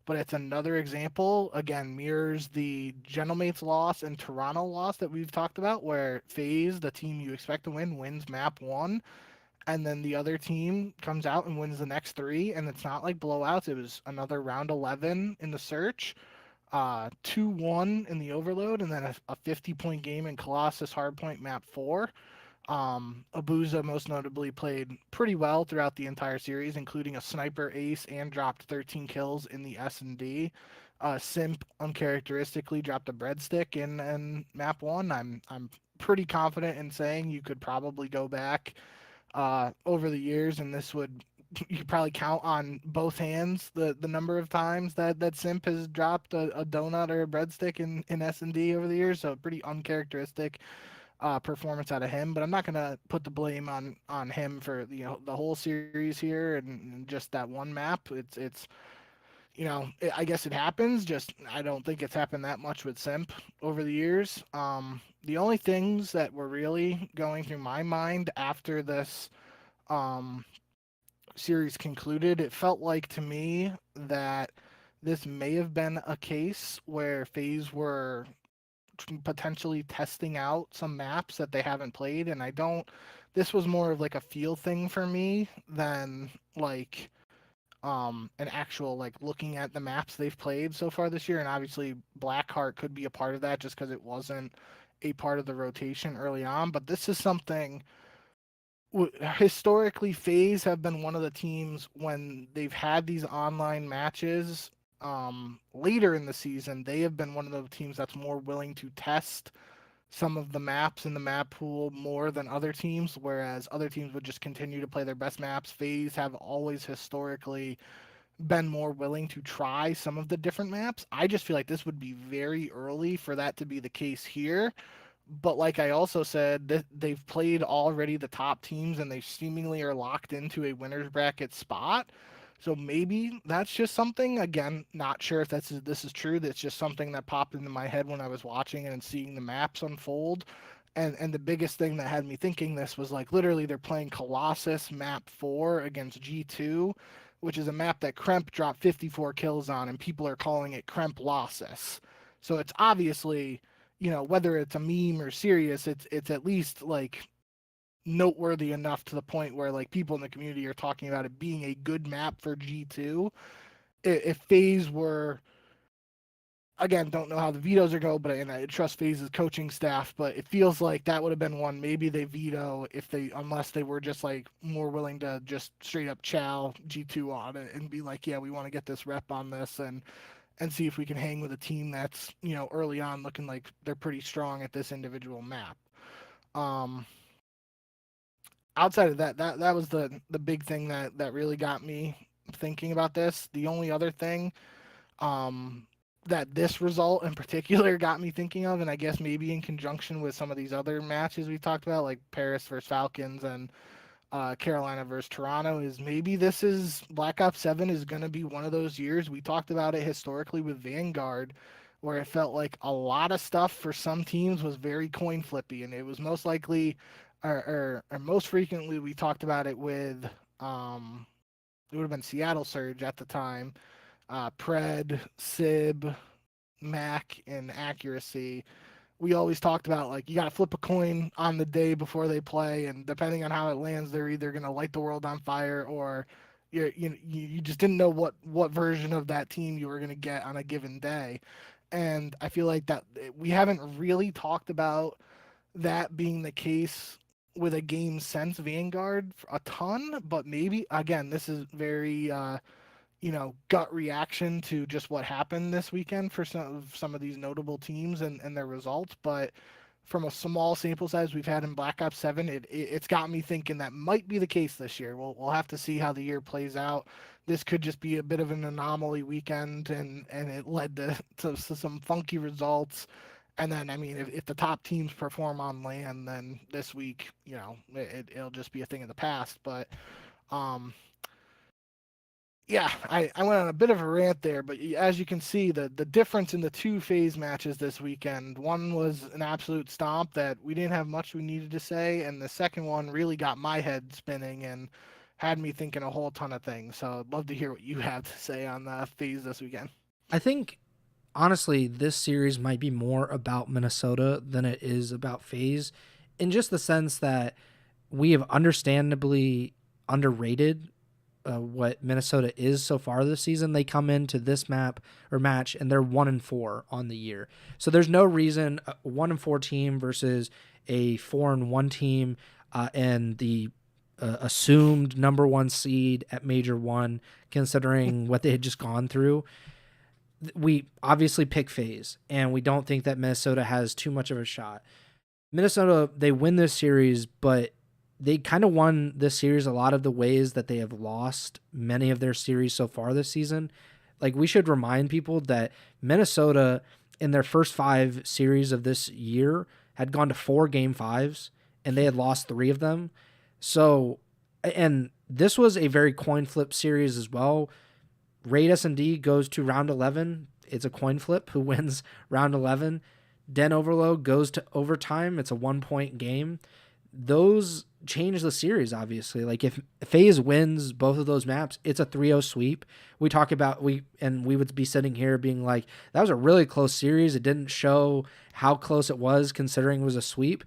But it's another example, again, mirrors the Gentlemates loss and Toronto loss that we've talked about, where FaZe, the team you expect to win, wins map 1, and then the other team comes out and wins the next 3, and it's not like blowouts. It was another round 11 in the search, 2-1 in the overload, and then a 50-point game in Colossus hardpoint map 4. Abuza most notably played pretty well throughout the entire series, including a sniper ace and dropped 13 kills in the S&D. Simp uncharacteristically dropped a breadstick in map 1. I'm pretty confident in saying you could probably go back over the years, and this would you could probably count on both hands the number of times that Simp has dropped a donut or a breadstick in S&D over the years. So pretty uncharacteristic performance out of him, but I'm not gonna put the blame on him for the whole series here and just that one map. It's I guess it happens. Just I don't think it's happened that much with Simp over the years. The only things that were really going through my mind after this series concluded, it felt like to me that this may have been a case where FaZe were potentially testing out some maps that they haven't played, and this was more of like a feel thing for me than like an actual like looking at the maps they've played so far this year. And obviously Blackheart could be a part of that just because it wasn't a part of the rotation early on. But this is something historically FaZe have been one of the teams when they've had these online matches later in the season. They have been one of the teams that's more willing to test some of the maps in the map pool more than other teams, whereas other teams would just continue to play their best maps. FaZe have always historically been more willing to try some of the different maps. I just feel like this would be very early for that to be the case here. But like I also said, they've played already the top teams and they seemingly are locked into a winner's bracket spot. So maybe that's just something. Again, not sure if this is true. That's just something that popped into my head when I was watching it and seeing the maps unfold. And the biggest thing that had me thinking this was like literally they're playing Colossus map 4 against G2, which is a map that Kremp dropped 54 kills on, and people are calling it Kremp Losses. So it's obviously, whether it's a meme or serious, it's at least like noteworthy enough to the point where like people in the community are talking about it being a good map for G2. If FaZe were, again, don't know how the vetoes are go, and I trust FaZe's coaching staff, but it feels like that would have been one maybe they veto unless they were just like more willing to just straight up chow G2 on it and be like, yeah, we want to get this rep on this and see if we can hang with a team that's, early on looking like they're pretty strong at this individual map. Outside of that was the big thing that really got me thinking about this. The only other thing that this result in particular got me thinking of, and I guess maybe in conjunction with some of these other matches we talked about, like Paris versus Falcons and Carolina versus Toronto, is maybe Black Ops 7 is going to be one of those years. We talked about it historically with Vanguard, where it felt like a lot of stuff for some teams was very coin flippy, and it was most likely, or most frequently, we talked about it with, it would have been Seattle Surge at the time, Pred, Sib, Mac, and Accuracy. We always talked about like you got to flip a coin on the day before they play, and depending on how it lands, they're either gonna light the world on fire or you just didn't know what version of that team you were gonna get on a given day. And I feel like that we haven't really talked about that being the case with a game since Vanguard a ton, but maybe again this is very gut reaction to just what happened this weekend for some of these notable teams and their results. But from a small sample size we've had in Black Ops 7, it's got me thinking that might be the case this year. We'll have to see how the year plays out. This could just be a bit of an anomaly weekend, and it led to some funky results. And then, I mean, if the top teams perform on land, then this week, it'll just be a thing of the past. But yeah, I went on a bit of a rant there, but as you can see, the difference in the two FaZe matches this weekend, one was an absolute stomp that we didn't have much we needed to say, and the second one really got my head spinning and had me thinking a whole ton of things. So I'd love to hear what you have to say on the FaZe this weekend. I think, honestly, this series might be more about Minnesota than it is about FaZe, in just the sense that we have understandably underrated what Minnesota is so far this season. They come into this map or match and they're 1-4 on the year. So there's no reason a 1-4 team versus a 4-1 team and the assumed number 1 seed at Major 1, considering what they had just gone through. We obviously pick FaZe, and we don't think that Minnesota has too much of a shot. Minnesota, they win this series, but they kind of won this series a lot of the ways that they have lost many of their series so far this season. Like, we should remind people that Minnesota, in their first 5 series of this year, had gone to 4 Game 5s, and they had lost 3 of them. So, and this was a very coin flip series as well. Raid S&D goes to round 11. It's a coin flip who wins round 11. Den Overload goes to overtime. It's a 1-point game. those change the series, obviously. Like if FaZe wins both of those maps, it's a 3-0 sweep. We talk about we would be sitting here being like, that was a really close series. It didn't show how close it was considering it was a sweep,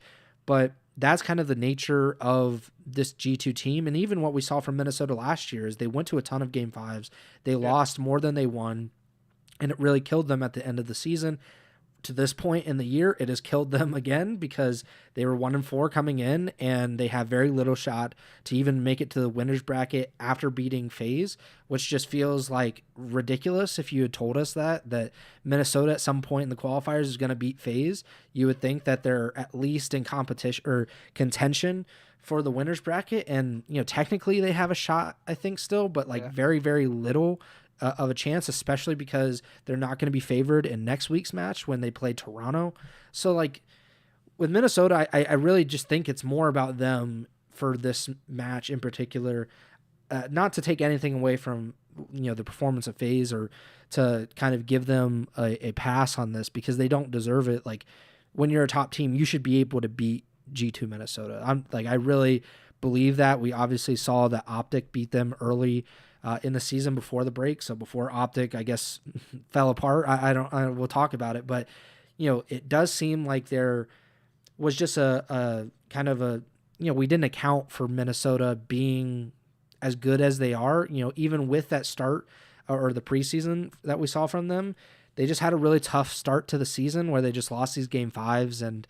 but that's kind of the nature of this G2 team. And even what we saw from Minnesota last year is they went to a ton of game fives. They lost more than they won, and it really killed them at the end of the season. To this point in the year, it has killed them again because they were 1-4 coming in, and they have very little shot to even make it to the winners bracket after beating FaZe, which just feels like ridiculous. If you had told us that Minnesota at some point in the qualifiers is going to beat FaZe, you would think that they're at least in competition or contention for the winners bracket. And, technically they have a shot, I think, still, but very, very little of a chance, especially because they're not going to be favored in next week's match when they play Toronto. So with Minnesota, I really just think it's more about them for this match in particular, not to take anything away from the performance of FaZe or to kind of give them a pass on this, because they don't deserve it. Like, when you're a top team, you should be able to beat G2 Minnesota. I really believe that. We obviously saw that OpTic beat them early in the season before the break. So before OpTic, I guess, fell apart. We'll talk about it, but it does seem like there was just a kind of a, we didn't account for Minnesota being as good as they are, even with that start or the preseason that we saw from them. They just had a really tough start to the season where they just lost these game fives, and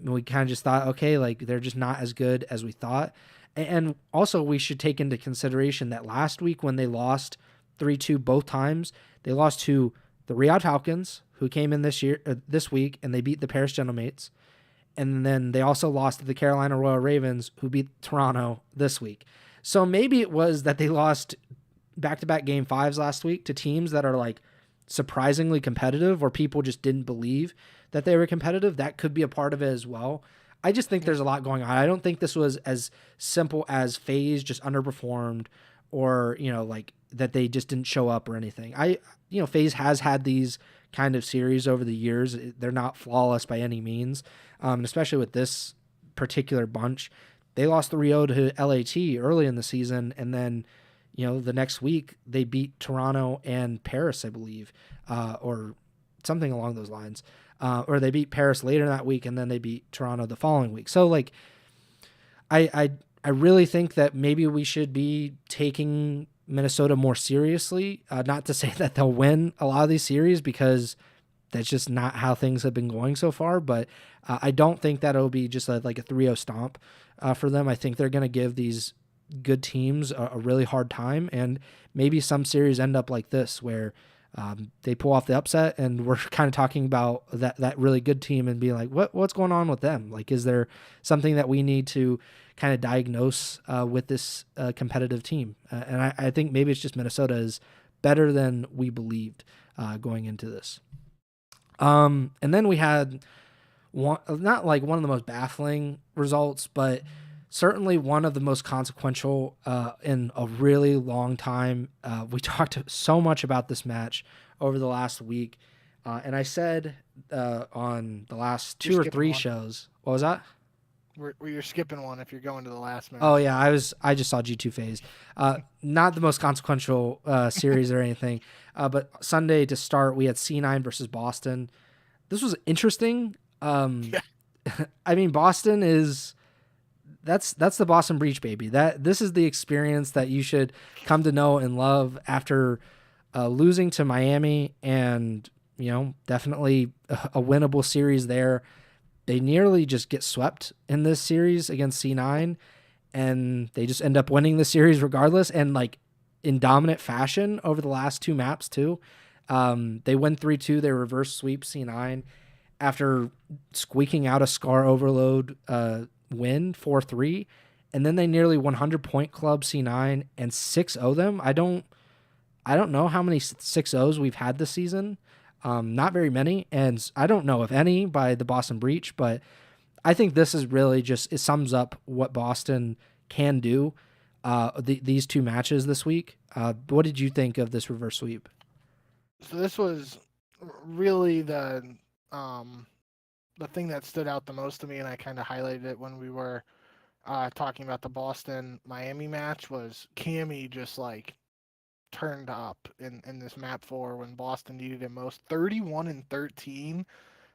we kind of just thought, okay, they're just not as good as we thought. And also, we should take into consideration that last week when they lost 3-2 both times, they lost to the Riyadh Falcons, who came in this week, and they beat the Paris Gentlemates. And then they also lost to the Carolina Royal Ravens, who beat Toronto this week. So maybe it was that they lost back-to-back game fives last week to teams that are surprisingly competitive, or people just didn't believe that they were competitive. That could be a part of it as well. I just think there's a lot going on. I don't think this was as simple as FaZe just underperformed, or, that they just didn't show up or anything. FaZe has had these kind of series over the years. They're not flawless by any means. Especially with this particular bunch, they lost 3-0 to LAT early in the season. And then, the next week they beat Toronto and Paris, I believe, or something along those lines. Or they beat Paris later that week, and then they beat Toronto the following week. So I really think that maybe we should be taking Minnesota more seriously. Not to say that they'll win a lot of these series, because that's just not how things have been going so far. But I don't think that it'll be just like a 3-0 stomp for them. I think they're going to give these good teams a really hard time, and maybe some series end up like this where they pull off the upset, and we're kind of talking about that really good team and being like, what's going on with them? Is there something that we need to kind of diagnose with this competitive team? And I think maybe it's just Minnesota is better than we believed going into this. And then we had not one of the most baffling results, but certainly one of the most consequential in a really long time. We talked so much about this match over the last week. And I said on the last two or three shows, what was that? You're skipping one if you're going to the last match. Oh yeah, I just saw G2 FaZe. Not the most consequential series or anything. But Sunday to start, we had C9 versus Boston. This was interesting. I mean, Boston is that's the Boston Breach, baby. This is the experience that you should come to know and love after losing to Miami, and definitely a winnable series there. They nearly just get swept in this series against C9, and they just end up winning the series regardless, and in dominant fashion over the last two maps too. They win 3-2. They reverse sweep C9 after squeaking out a Scar Overload win 4-3, and then they nearly 100-point club C9 and 6-0 them. I don't know how many 6-0s we've had this season. Not very many, and I don't know if any by the Boston Breach, but I think this is really it sums up what Boston can do these two matches this week. What did you think of this reverse sweep? So this was really the thing that stood out the most to me, and I kind of highlighted it when we were talking about the Boston Miami match, was Cammy just like turned up in this map 4 when Boston needed it most. 31-13.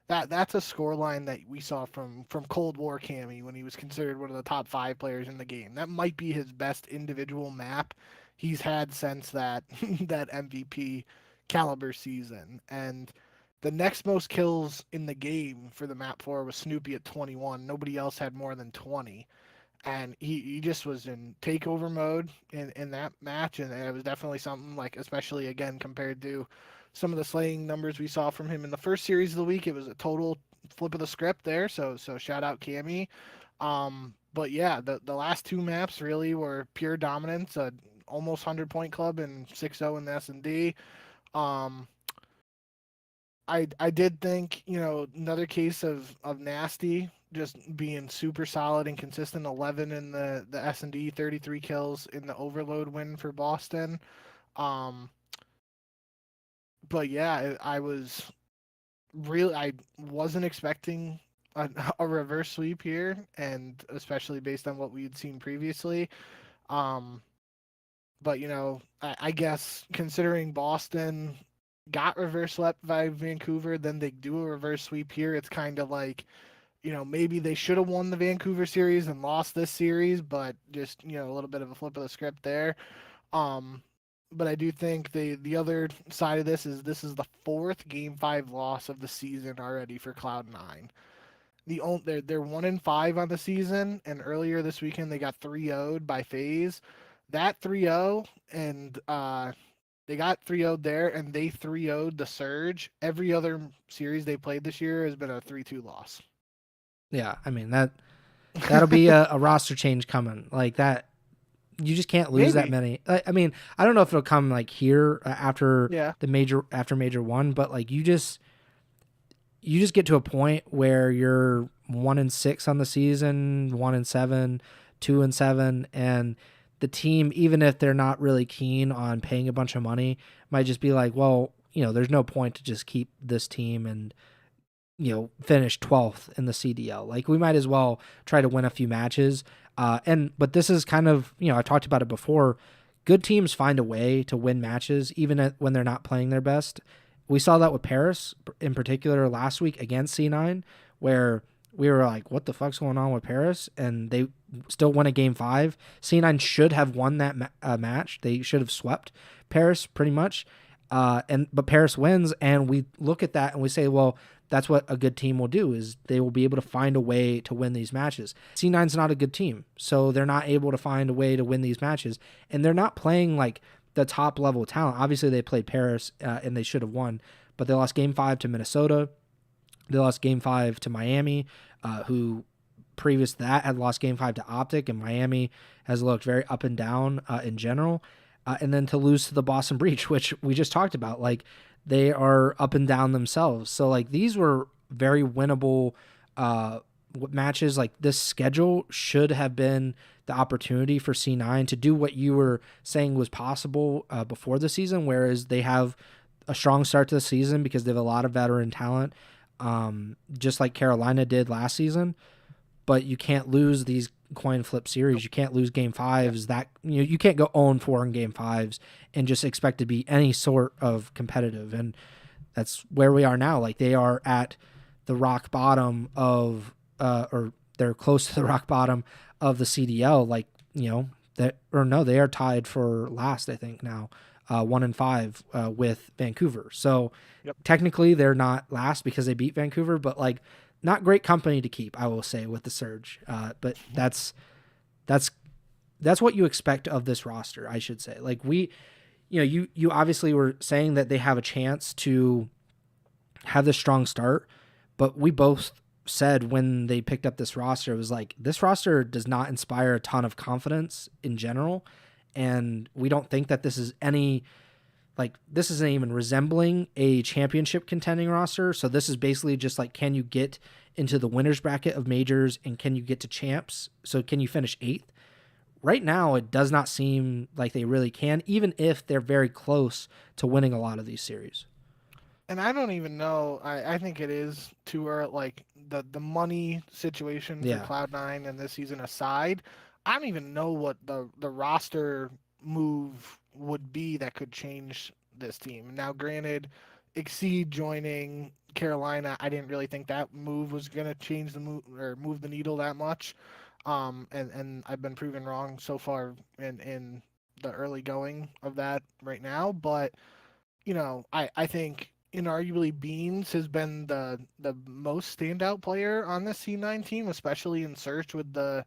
That's a scoreline that we saw from Cold War Cammy when he was considered one of the top 5 players in the game. That might be his best individual map he's had since that that MVP caliber season. And the next most kills in the game for the map 4 was Snoopy at 21. Nobody else had more than 20, and he just was in takeover mode in that match, and it was definitely something, like, especially again compared to some of the slaying numbers we saw from him in the first series of the week. It was a total flip of the script there, so shout out Cammy. But yeah, the last 2 maps really were pure dominance, almost 100 point club and 6-0 in the S&D. um I did think, another case of nasty just being super solid and consistent. 11 in the S&D, 33 kills in the overload win for Boston. Um, but yeah, I wasn't expecting a reverse sweep here, and especially based on what we had seen previously. Um, but I guess considering Boston got reverse swept by Vancouver, then they do a reverse sweep here. It's kind of like, maybe they should have won the Vancouver series and lost this series, but just, a little bit of a flip of the script there. Um, but I do think the other side of this is the 4th Game 5 loss of the season already for Cloud9. They're 1-5 on the season, and earlier this weekend they got 3-0'd by FaZe. That 3-0, and they got 3-0'd there, and they 3-0'd the Surge. Every other series they played this year has been a 3-2 loss. Yeah, I mean that'll be a roster change coming like that. You just can't lose that many. I mean, I don't know if it'll come like here after major 1, but like you just get to a point where you're 1-6 on the season, 1-7, 2-7, and the team, even if they're not really keen on paying a bunch of money, might just be like, well, there's no point to just keep this team and finish 12th in the CDL. Like we might as well try to win a few matches. But this is kind of, I talked about it before. Good teams find a way to win matches, even when they're not playing their best. We saw that with Paris in particular last week against C9, where we were like, what the fuck's going on with Paris? And they still won a Game 5. C9 should have won that match. They should have swept Paris pretty much. But Paris wins, and we look at that and we say, well, that's what a good team will do, is they will be able to find a way to win these matches. C9's not a good team, so they're not able to find a way to win these matches, and they're not playing like the top level talent. Obviously, they played Paris, and they should have won, but they lost Game 5 to Minnesota. They lost Game 5 to Miami, who previous to that had lost Game 5 to OpTic, and Miami has looked very up and down in general. And then to lose to the Boston Breach, which we just talked about, like they are up and down themselves. So like these were very winnable matches. Like this schedule should have been the opportunity for C9 to do what you were saying was possible before the season, whereas they have a strong start to the season because they have a lot of veteran talent, just like Carolina did last season. But you can't lose these coin flip series. You can't lose Game 5s. That you can't go 0-4 in Game 5s and just expect to be any sort of competitive. And that's where we are now. Like they are at the rock bottom of, or they're close to the rock bottom of the CDL. Like they are tied for last, I think now, 1-5 with Vancouver. So technically they're not last because they beat Vancouver, but like. Not great company to keep, I will say, with the Surge. But that's what you expect of this roster, I should say. Like you obviously were saying that they have a chance to have this strong start, but we both said when they picked up this roster, it was like, this roster does not inspire a ton of confidence in general. And we don't think that this is this isn't even resembling a championship contending roster. So this is basically just like, can you get into the winner's bracket of majors and can you get to champs? So can you finish 8th? Right now, it does not seem like they really can, even if they're very close to winning a lot of these series. And I don't even know. I think it is too early. Like the money situation for Yeah. Cloud9 and this season aside, I don't even know what the roster move would be that could change this team. Now, granted, Exceed joining Carolina, I didn't really think that move was gonna change the move or move the needle that much. And I've been proven wrong so far in the early going of that right now, but I think inarguably Beans has been the most standout player on the C9 team, especially in search with the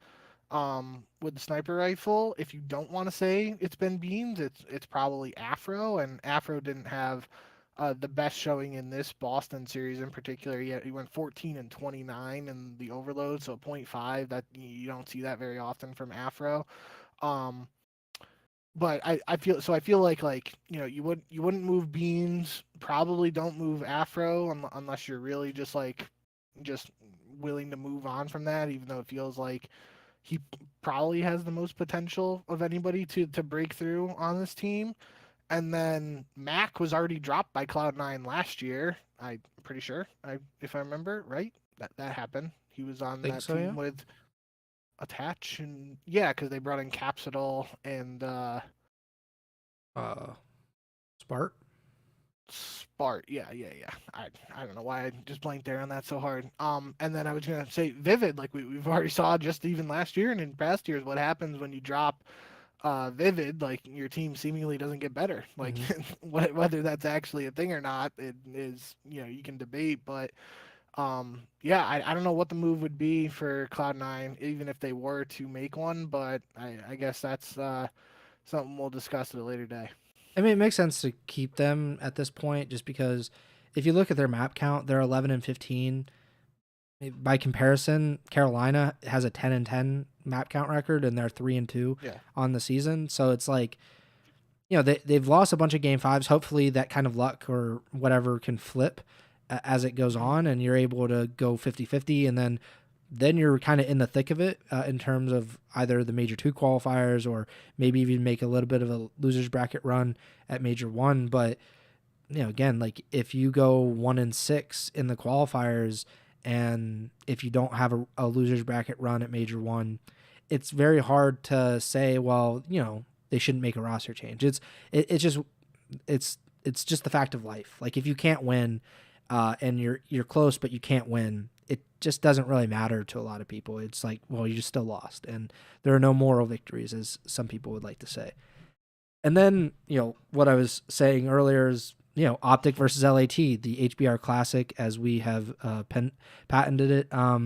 sniper rifle. If you don't want to say it's been Beans, it's probably Afro, and Afro didn't have the best showing in this Boston series in particular. He went 14 and 29 in the overload, so 0.5. That you don't see that very often from Afro. Um, but I feel like you wouldn't move Beans, probably don't move Afro unless you're really just willing to move on from that, even though it feels like he probably has the most potential of anybody to break through on this team. And then Mac was already dropped by Cloud9 last year. I'm pretty sure, if I remember right, that happened. He was on Think that so, yeah. team with Attach, and yeah, because they brought in Capsidal and Uh, Spart. Spart. Yeah. I don't know why I just blanked there on that so hard. And then I was gonna say Vivid, like we've already saw just even last year and in past years what happens when you drop Vivid, like your team seemingly doesn't get better. Like Mm-hmm. whether that's actually a thing or not, it is you can debate, but yeah, I don't know what the move would be for Cloud9, even if they were to make one, but I guess that's something we'll discuss at a later day. I mean, it makes sense to keep them at this point just because if you look at their map count, they're 11 and 15. By comparison, Carolina has a 10 and 10 map count record and they're 3 and 2 Yeah. on the season. So it's like, they've lost a bunch of game fives. Hopefully that kind of luck or whatever can flip as it goes Mhm. on and you're able to go 50-50 and then you're kind of in the thick of it in terms of either the major 2 qualifiers or maybe even make a little bit of a losers bracket run at major 1. But again, like if you go 1 and 6 in the qualifiers and if you don't have a losers bracket run at major 1, it's very hard to say, well, they shouldn't make a roster change. It's just it's just the fact of life. Like if you can't win and you're close but you can't win, it just doesn't really matter to a lot of people. It's like, well, you just still lost and there are no moral victories, as some people would like to say. And then, what I was saying earlier is, OpTic versus LAT, the HBR Classic, as we have patented it. I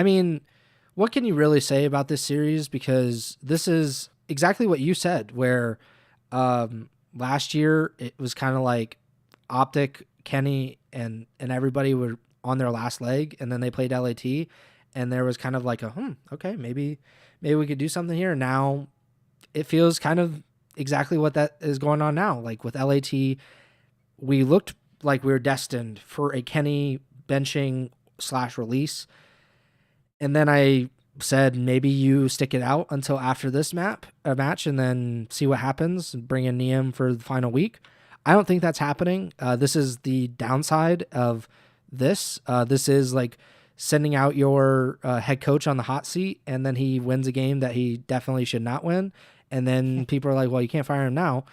mean, what can you really say about this series? Because this is exactly what you said, where last year it was kind of like OpTic, Kenny, and everybody were on their last leg, and then they played LAT, and there was kind of like okay, maybe we could do something here. Now it feels kind of exactly what that is going on now. Like with LAT, we looked like we were destined for a Kenny benching / release. And then I said, maybe you stick it out until after this match and then see what happens and bring in Niem for the final week. I don't think that's happening. This is the downside of this. This is like sending out your head coach on the hot seat and then he wins a game that he definitely should not win. And then people are like, well, you can't fire him now.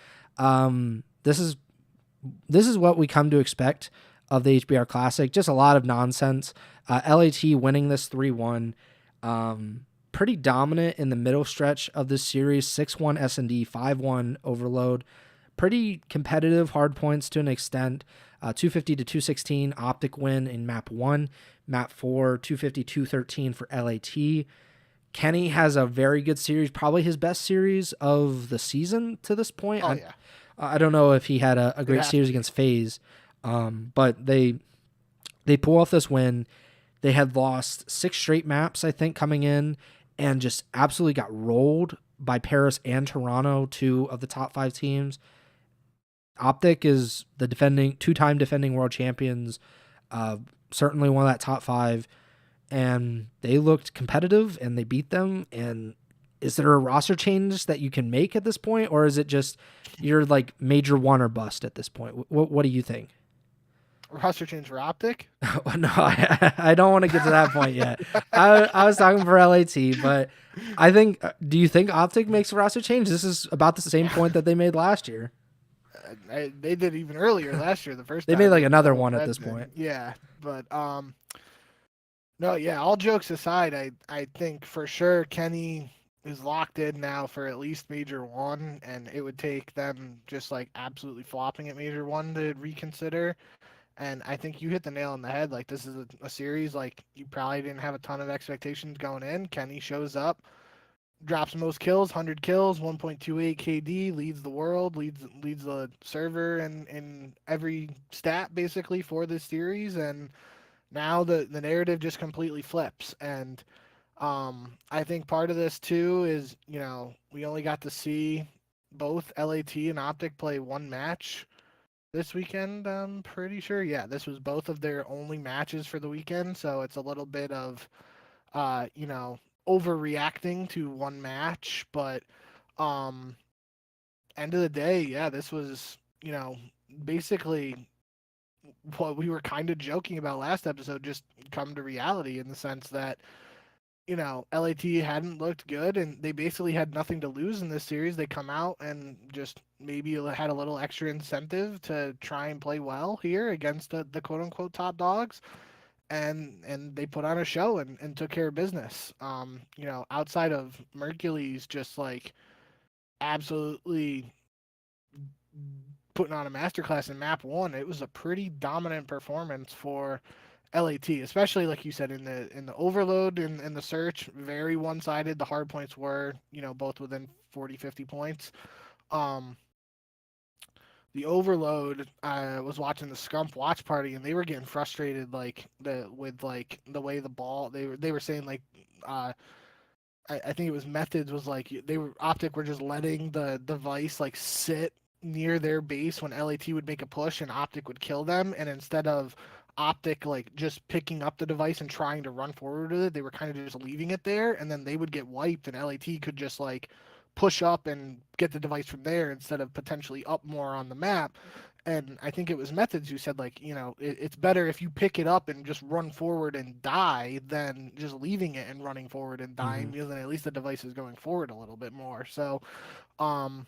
This is what we come to expect of the HBR Classic. Just a lot of nonsense. LAT winning this 3-1. Pretty dominant in the middle stretch of this series. 6-1 S&D, 5-1 Overload. Pretty competitive, hard points to an extent. 250 to 216 OpTic win in map 1. Map 4, 250, 213 for LAT. Kenny has a very good series, probably his best series of the season to this point. Oh yeah. I don't know if he had a great series against FaZe, but they pull off this win. They had lost 6 straight maps, I think, coming in, and just absolutely got rolled by Paris and Toronto, 2 of the top 5 teams. OpTic is the 2-time defending world champions, certainly one of that top 5, and they looked competitive and they beat them. And is there a roster change that you can make at this point, or is it just you're like major one or bust at this point? What do you think? Roster change for OpTic? No, I don't want to get to that point yet. I was talking for LAT, but I think, do you think OpTic makes a roster change? This is about the same point that they made last year. They did even earlier last year. The first They time made like with the another whole one at red this thing. point. Yeah, but no, yeah. All jokes aside, I think for sure Kenny is locked in now for at least Major One, and it would take them just like absolutely flopping at Major One to reconsider. And I think you hit the nail on the head. Like this is a series like you probably didn't have a ton of expectations going in. Kenny shows up, drops most kills, 100 kills, 1.28 KD, leads the world, leads the server in every stat basically for this series, and now the narrative just completely flips. And I think part of this too is we only got to see both LAT and OpTic play one match this weekend. I'm pretty sure. Yeah, this was both of their only matches for the weekend, so it's a little bit of uh, you know, overreacting to one match, but um end of the day, yeah, this was, basically what we were kind of joking about last episode just come to reality in the sense that LAT hadn't looked good and they basically had nothing to lose in this series. They come out and just maybe had a little extra incentive to try and play well here against the quote unquote top dogs, and they put on a show and took care of business. Outside of Mercury's just like absolutely putting on a masterclass in map one, it was a pretty dominant performance for LAT, especially like you said in the overload and the search, very one sided. The hard points were, both within 40, 50 points. Um, the overload, I was watching the Scump watch party and they were getting frustrated with the way the ball they were saying like I think it was methods was like they were OpTic were just letting the device like sit near their base when LAT would make a push and OpTic would kill them, and instead of OpTic like just picking up the device and trying to run forward with it, they were kind of just leaving it there, and then they would get wiped, and LAT could just like push up and get the device from there instead of potentially up more on the map. And I think it was Methods who said like, it's better if you pick it up and just run forward and die than just leaving it and running forward and dying, Mm-hmm. because then at least the device is going forward a little bit more. So um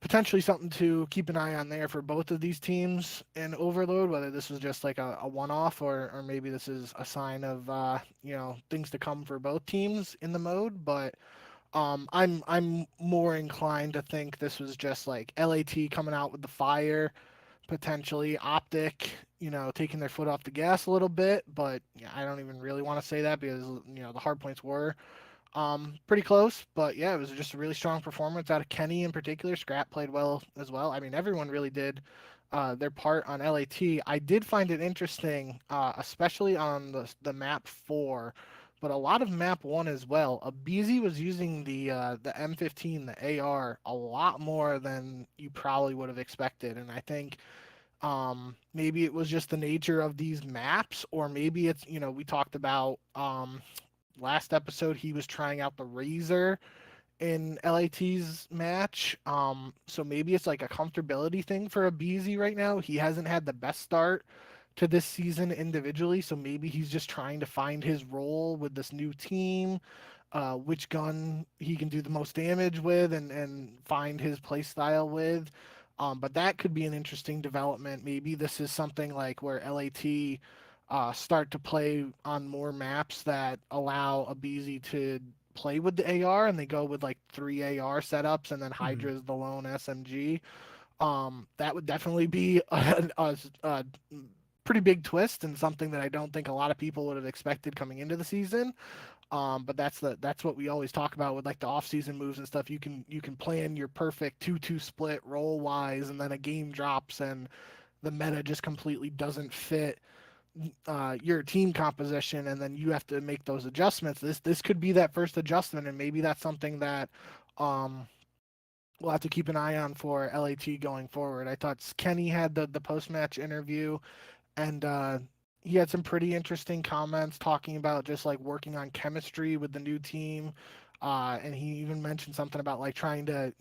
potentially something to keep an eye on there for both of these teams in Overload, whether this was just like a one-off or maybe this is a sign of things to come for both teams in the mode. But I'm more inclined to think this was just like LAT coming out with the fire, potentially OpTic, taking their foot off the gas a little bit. But yeah, I don't even really want to say that because the hard points were pretty close. But yeah, it was just a really strong performance out of Kenny in particular. Scrap played well as well. I mean, everyone really did their part on LAT. I did find it interesting, especially on the map four, but a lot of map one as well. Abizi was using the M15, the AR, a lot more than you probably would have expected, and I think maybe it was just the nature of these maps, or maybe it's we talked about last episode he was trying out the Razor in LAT's match. So maybe it's like a comfortability thing for Abizi right now. He hasn't had the best start to this season individually, so maybe he's just trying to find his role with this new team, which gun he can do the most damage with, and find his play style with. But that could be an interesting development. Maybe this is something like where LAT start to play on more maps that allow Abizi to play with the AR, and they go with like 3 AR setups, and then Mm-hmm. Hydra is the lone SMG. That would definitely be a pretty big twist and something that I don't think a lot of people would have expected coming into the season. But that's what we always talk about with like the off-season moves and stuff. You can plan your perfect 2-2 split role wise, and then a game drops and the meta just completely doesn't fit your team composition, and then you have to make those adjustments. This could be that first adjustment, and maybe that's something that um, we'll have to keep an eye on for LAT going forward. I thought Kenny had the post match interview, and he had some pretty interesting comments talking about just like working on chemistry with the new team. And he even mentioned something about like trying to,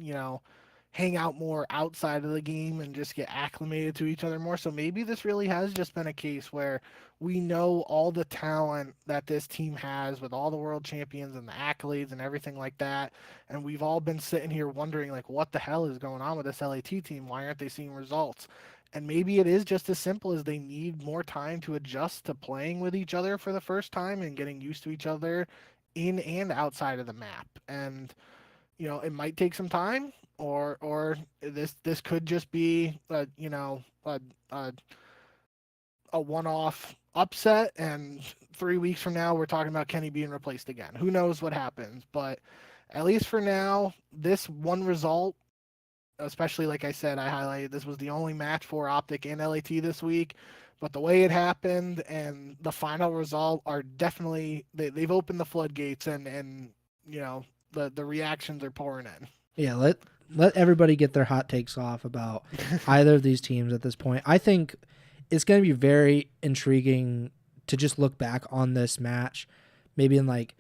hang out more outside of the game and just get acclimated to each other more. So maybe this really has just been a case where we know all the talent that this team has with all the world champions and the accolades and everything like that. And we've all been sitting here wondering, like, what the hell is going on with this LAT team? Why aren't they seeing results? And maybe it is just as simple as they need more time to adjust to playing with each other for the first time and getting used to each other in and outside of the map. And it might take some time, or this could just be a a one-off upset, and 3 weeks from now we're talking about Kenny being replaced again. Who knows what happens? But at least for now, this one result, especially like I said, I highlighted this was the only match for OpTic and LAT this week. But the way it happened and the final result are definitely they've opened the floodgates, and the reactions are pouring in. Yeah, let everybody get their hot takes off about either of these teams at this point. I think it's going to be very intriguing to just look back on this match, maybe in like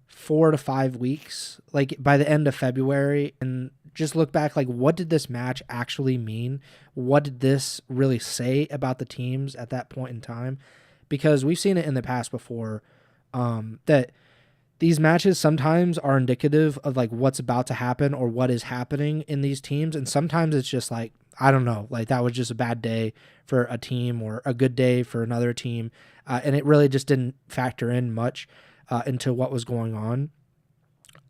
4 to 5 weeks, like by the end of February, and just look back, like, what did this match actually mean? What did this really say about the teams at that point in time? Because we've seen it in the past before, that these matches sometimes are indicative of like what's about to happen or what is happening in these teams. And sometimes it's just like, I don't know, like that was just a bad day for a team or a good day for another team. And it really just didn't factor in much into what was going on.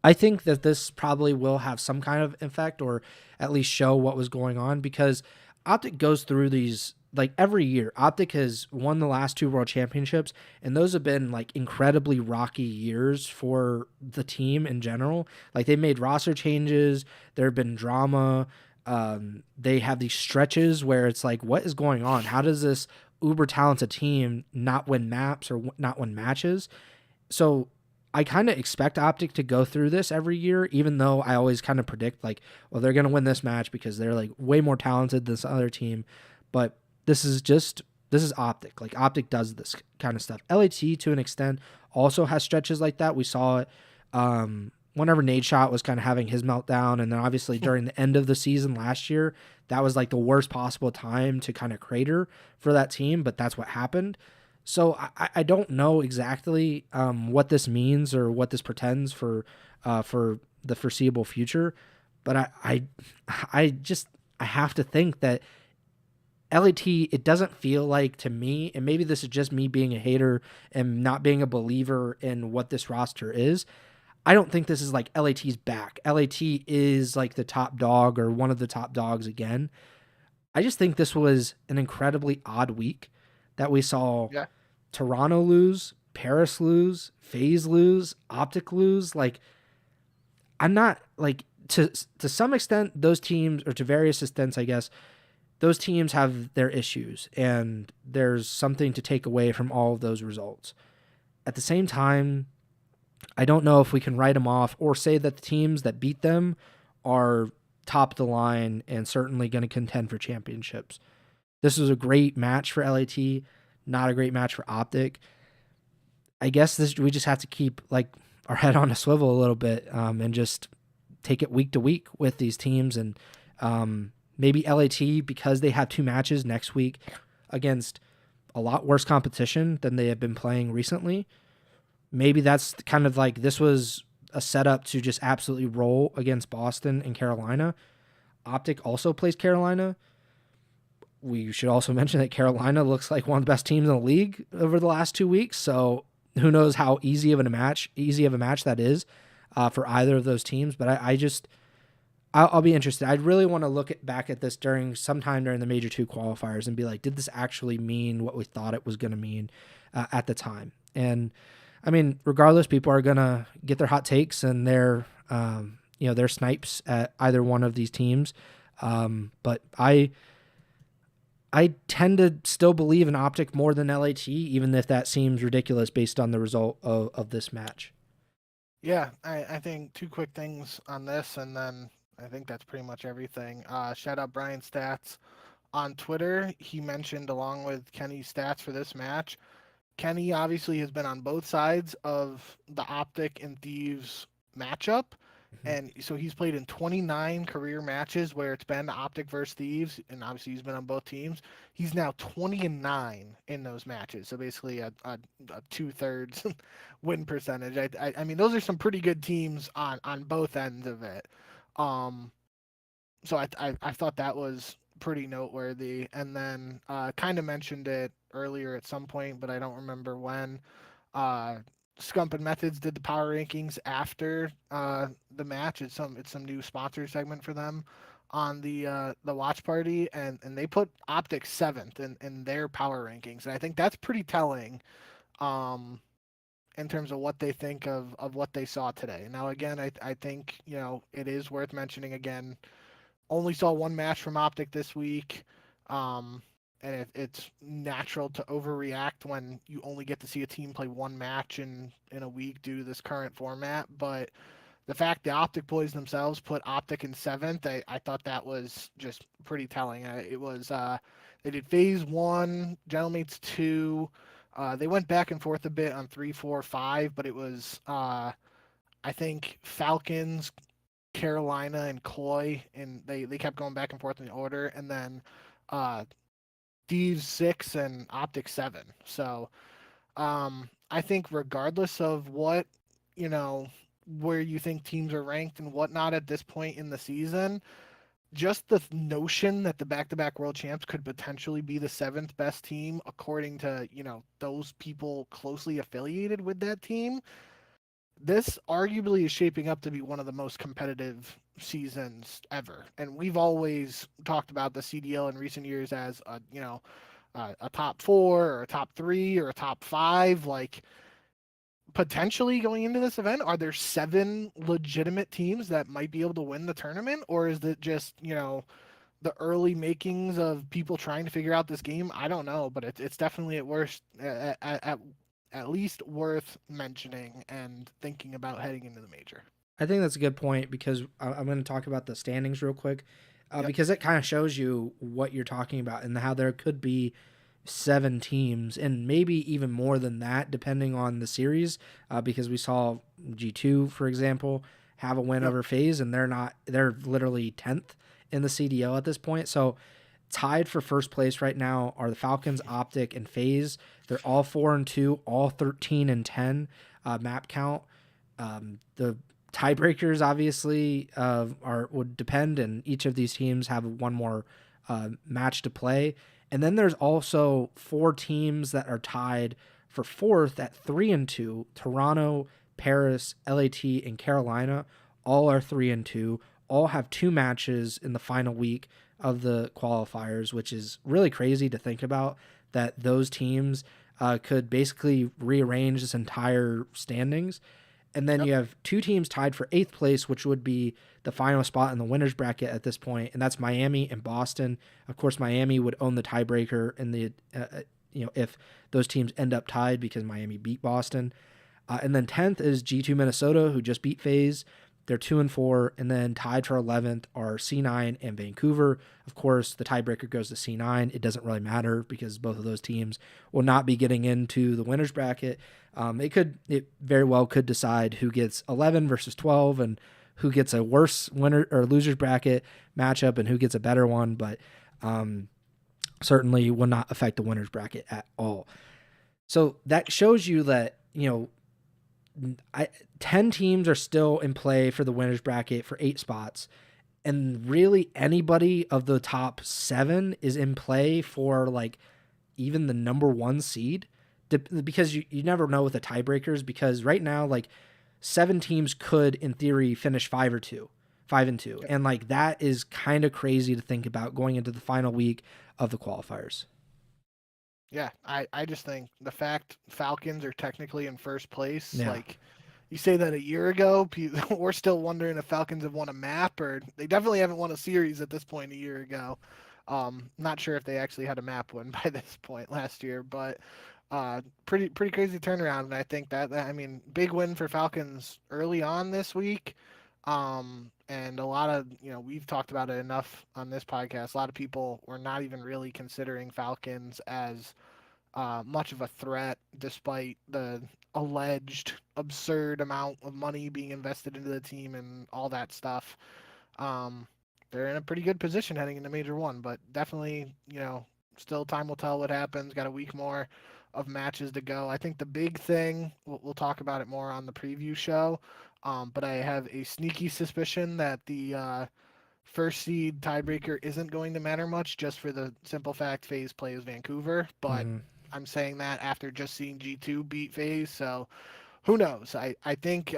I think that this probably will have some kind of effect or at least show what was going on, because OpTic goes through these like every year. OpTic has won the last 2 world championships, and those have been like incredibly rocky years for the team in general. Like they made roster changes, there have been drama. They have these stretches where it's like, what is going on? How does this uber talented team not win maps or not win matches? So I kind of expect OpTic to go through this every year, even though I always kind of predict like, well, they're going to win this match because they're like way more talented than this other team. But this is OpTic. Like OpTic does this kind of stuff. LAT to an extent also has stretches like that. We saw it whenever Nadeshot was kind of having his meltdown, and then obviously during the end of the season last year, that was like the worst possible time to kind of crater for that team. But that's what happened. So I don't know exactly what this means or what this portends for the foreseeable future, but I have to think that LAT, it doesn't feel like to me, and maybe this is just me being a hater and not being a believer in what this roster is. I don't think this is like LAT's back. LAT is like the top dog or one of the top dogs again. I just think this was an incredibly odd week that we saw. Yeah. Toronto lose, Paris lose, FaZe lose, OpTic lose. Like, I'm not like to some extent those teams, or to various extents, I guess, those teams have their issues, and there's something to take away from all of those results. At the same time, I don't know if we can write them off or say that the teams that beat them are top of the line and certainly going to contend for championships. This was a great match for LAT. Not a great match for OpTic. I guess we just have to keep like our head on a swivel a little bit and just take it week to week with these teams. And maybe LAT, because they have 2 matches next week against a lot worse competition than they have been playing recently, maybe that's kind of like this was a setup to just absolutely roll against Boston and Carolina. OpTic also plays Carolina. We should also mention that Carolina looks like one of the best teams in the league over the last 2 weeks. So who knows how easy of a match that is for either of those teams. But I'll be interested. I'd really want to look back at this sometime during the Major 2 qualifiers and be like, did this actually mean what we thought it was going to mean at the time? And I mean, regardless, people are going to get their hot takes and their snipes at either one of these teams. But I tend to still believe in OpTic more than LAT, even if that seems ridiculous based on the result of this match. Yeah, I think 2 quick things on this, and then I think that's pretty much everything. Shout out Brian Stats on Twitter. He mentioned, along with Kenny's stats for this match, Kenny obviously has been on both sides of the OpTic and Thieves matchup. Mhm. And so he's played in 29 career matches where it's been OpTic versus Thieves, and obviously he's been on both teams. He's now 20-9 in those matches, so basically a 2/3 win percentage. I mean, those are some pretty good teams on both ends of it. Um, so I thought that was pretty noteworthy. And then kind of mentioned it earlier at some point, but I don't remember when. Uh, Scump and Methods did the power rankings after the match. It's some new sponsor segment for them on the watch party, and they put OpTic seventh in their power rankings, and I think that's pretty telling. In terms of what they think of what they saw today. Now, again, I think it is worth mentioning again. Only saw one match from OpTic this week. Um, and it's natural to overreact when you only get to see a team play one match in a week due to this current format. But the fact the OpTic boys themselves put OpTic in seventh, I thought that was just pretty telling. It was they did phase one, Gentlemates two. They went back and forth a bit on three, four, five, but it was I think Falcons, Carolina, and Cloy, and they kept going back and forth in the order, and then uh, Thieves six and OpTic seven. So I think regardless of what you know where you think teams are ranked and whatnot at this point in the season, just the notion that the back-to-back world champs could potentially be the seventh best team according to those people closely affiliated with that team, this arguably is shaping up to be one of the most competitive seasons ever. And we've always talked about the CDL in recent years as a top four or a top three or a top five. Like potentially going into this event, are there seven legitimate teams that might be able to win the tournament, or is it just the early makings of people trying to figure out this game? I don't know, but it's definitely at least worth mentioning and thinking about heading into the major. I think that's a good point because I'm going to talk about the standings real quick Yep. because it kind of shows you what you're talking about and how there could be seven teams and maybe even more than that depending on the series because we saw G2, for example, have a win Yep. over FaZe and they're literally 10th in the CDL at this point. So tied for first place right now are the Falcons, OpTic, and FaZe. They're all 4-2, all 13-10 map count. The tiebreakers obviously would depend, and each of these teams have one more match to play. And then there's also four teams that are tied for fourth at 3-2. Toronto, Paris, LAT, and Carolina all are 3-2. All have two matches in the final week of the qualifiers, which is really crazy to think about that those teams could basically rearrange this entire standings. And then Yep. you have two teams tied for eighth place, which would be the final spot in the winners bracket at this point, and that's Miami and Boston. Of course, Miami would own the tiebreaker in the if those teams end up tied because Miami beat Boston. And then 10th is G2 Minnesota, who just beat FaZe. They're 2-4, and then tied for 11th are C9 and Vancouver. Of course, the tiebreaker goes to C9. It doesn't really matter because both of those teams will not be getting into the winners bracket. It very well could decide who gets 11 versus 12 and who gets a worse winner or losers bracket matchup and who gets a better one, but certainly will not affect the winners bracket at all. So that shows you that 10 teams are still in play for the winners bracket for 8 spots, and really anybody of the top 7 is in play for like even the number 1 seed because you never know with the tiebreakers, because right now like 7 teams could in theory finish 5-2 Yep. and like that is kind of crazy to think about going into the final week of the qualifiers. Yeah, I just think the fact Falcons are technically in first place, Yeah. like you say that a year ago, we're still wondering if Falcons have won a map, or they definitely haven't won a series at this point a year ago. Not sure if they actually had a map win by this point last year, but pretty crazy turnaround. And I think I mean, big win for Falcons early on this week. And a lot of, we've talked about it enough on this podcast. A lot of people were not even really considering Falcons as much of a threat, despite the alleged absurd amount of money being invested into the team and all that stuff. Um, they're in a pretty good position heading into Major One, but definitely, still time will tell what happens. Got a week more of matches to go. I think the big thing, we'll talk about it more on the preview show, but I have a sneaky suspicion that the first seed tiebreaker isn't going to matter much just for the simple fact FaZe plays Vancouver, but Mhm. I'm saying that after just seeing G2 beat FaZe, so who knows? I think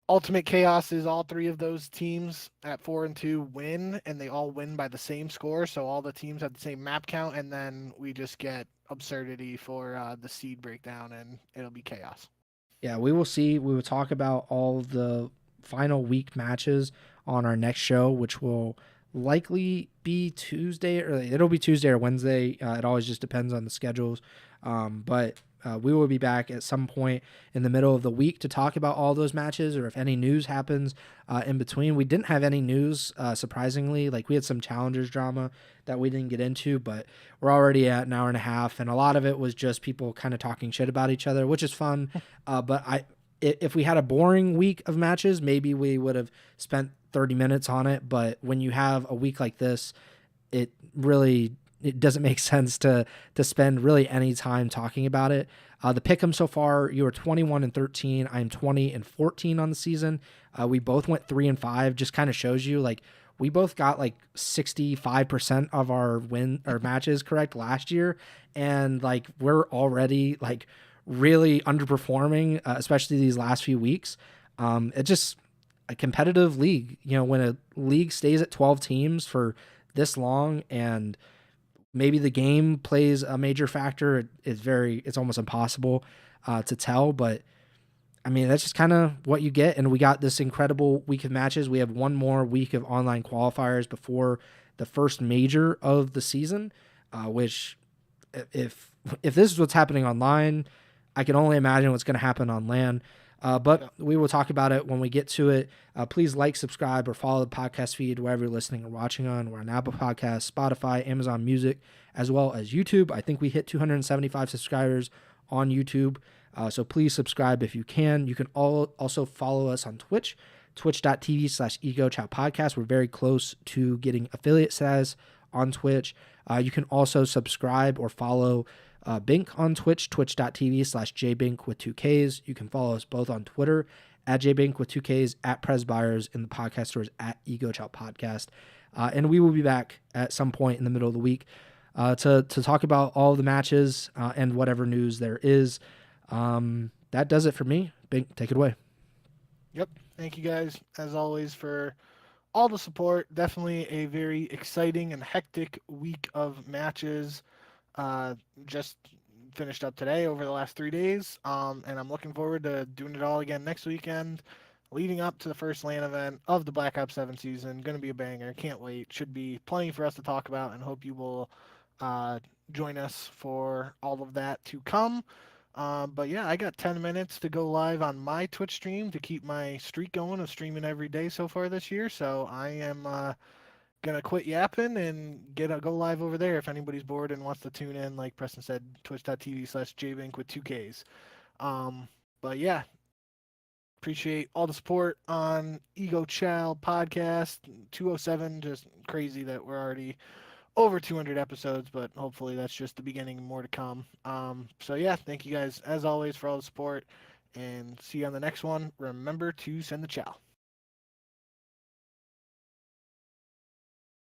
Ultimate Chaos is all three of those teams at 4-2 win, and they all win by the same score. So all the teams have the same map count, and then we just get absurdity for the seed breakdown, and it'll be chaos. Yeah, we will see. We will talk about all the final week matches on our next show, which will likely be Tuesday, or it'll be Tuesday or Wednesday. It always just depends on the schedules. But we will be back at some point in the middle of the week to talk about all those matches, or if any news happens in between. We didn't have any news, surprisingly. Like, we had some challengers drama that we didn't get into, but we're already at an hour and a half, and a lot of it was just people kind of talking shit about each other, which is fun. If we had a boring week of matches, maybe we would have spent 30 minutes on it. But when you have a week like this, it really it doesn't make sense to spend really any time talking about it. The pick'em so far, you are 21-13. I'm 20-14 on the season. We both went 3-5. Just kind of shows you, like, we both got like 65% of our matches correct last year, and like we're already like really underperforming, especially these last few weeks. It's just a competitive league. When a league stays at 12 teams for this long, and maybe the game plays a major factor, it's almost impossible to tell. But I mean, that's just kind of what you get. And we got this incredible week of matches. We have one more week of online qualifiers before the first major of the season, which if this is what's happening online, I can only imagine what's going to happen on LAN. But we will talk about it when we get to it. Please like, subscribe, or follow the podcast feed wherever you're listening or watching on. We're on Apple Podcasts, Spotify, Amazon Music, as well as YouTube. I think we hit 275 subscribers on YouTube. So please subscribe if you can. You can also follow us on Twitch, twitch.tv/Ego Chall Podcast. We're very close to getting affiliate status on Twitch. You can also subscribe or follow Bink on Twitch, twitch.tv/jbink with 2Ks. You can follow us both on Twitter at jbink with 2Ks, at Preston Byers, in the podcast stores at Ego Chall Podcast. And we will be back at some point in the middle of the week to talk about all the matches and whatever news there is. That does it for me. Bink, take it away. Yep. Thank you guys, as always, for all the support. Definitely a very exciting and hectic week of matches. Uh, just finished up today over the last 3 days, and I'm looking forward to doing it all again next weekend, leading up to the first LAN event of the Black Ops 7 season. Going to be a banger. Can't wait. Should be plenty for us to talk about, and hope you will join us for all of that to come. But yeah, I got 10 minutes to go live on my Twitch stream to keep my streak going of streaming every day so far this year. So I am gonna quit yapping and go live over there if anybody's bored and wants to tune in. Like Preston said, twitch.tv/jbink with 2Ks. But yeah, appreciate all the support on Ego Chall Podcast 207. Just crazy that we're already over 200 episodes, but hopefully that's just the beginning, more to come. So yeah, thank you guys as always for all the support, and see you on the next one. Remember to send the chow.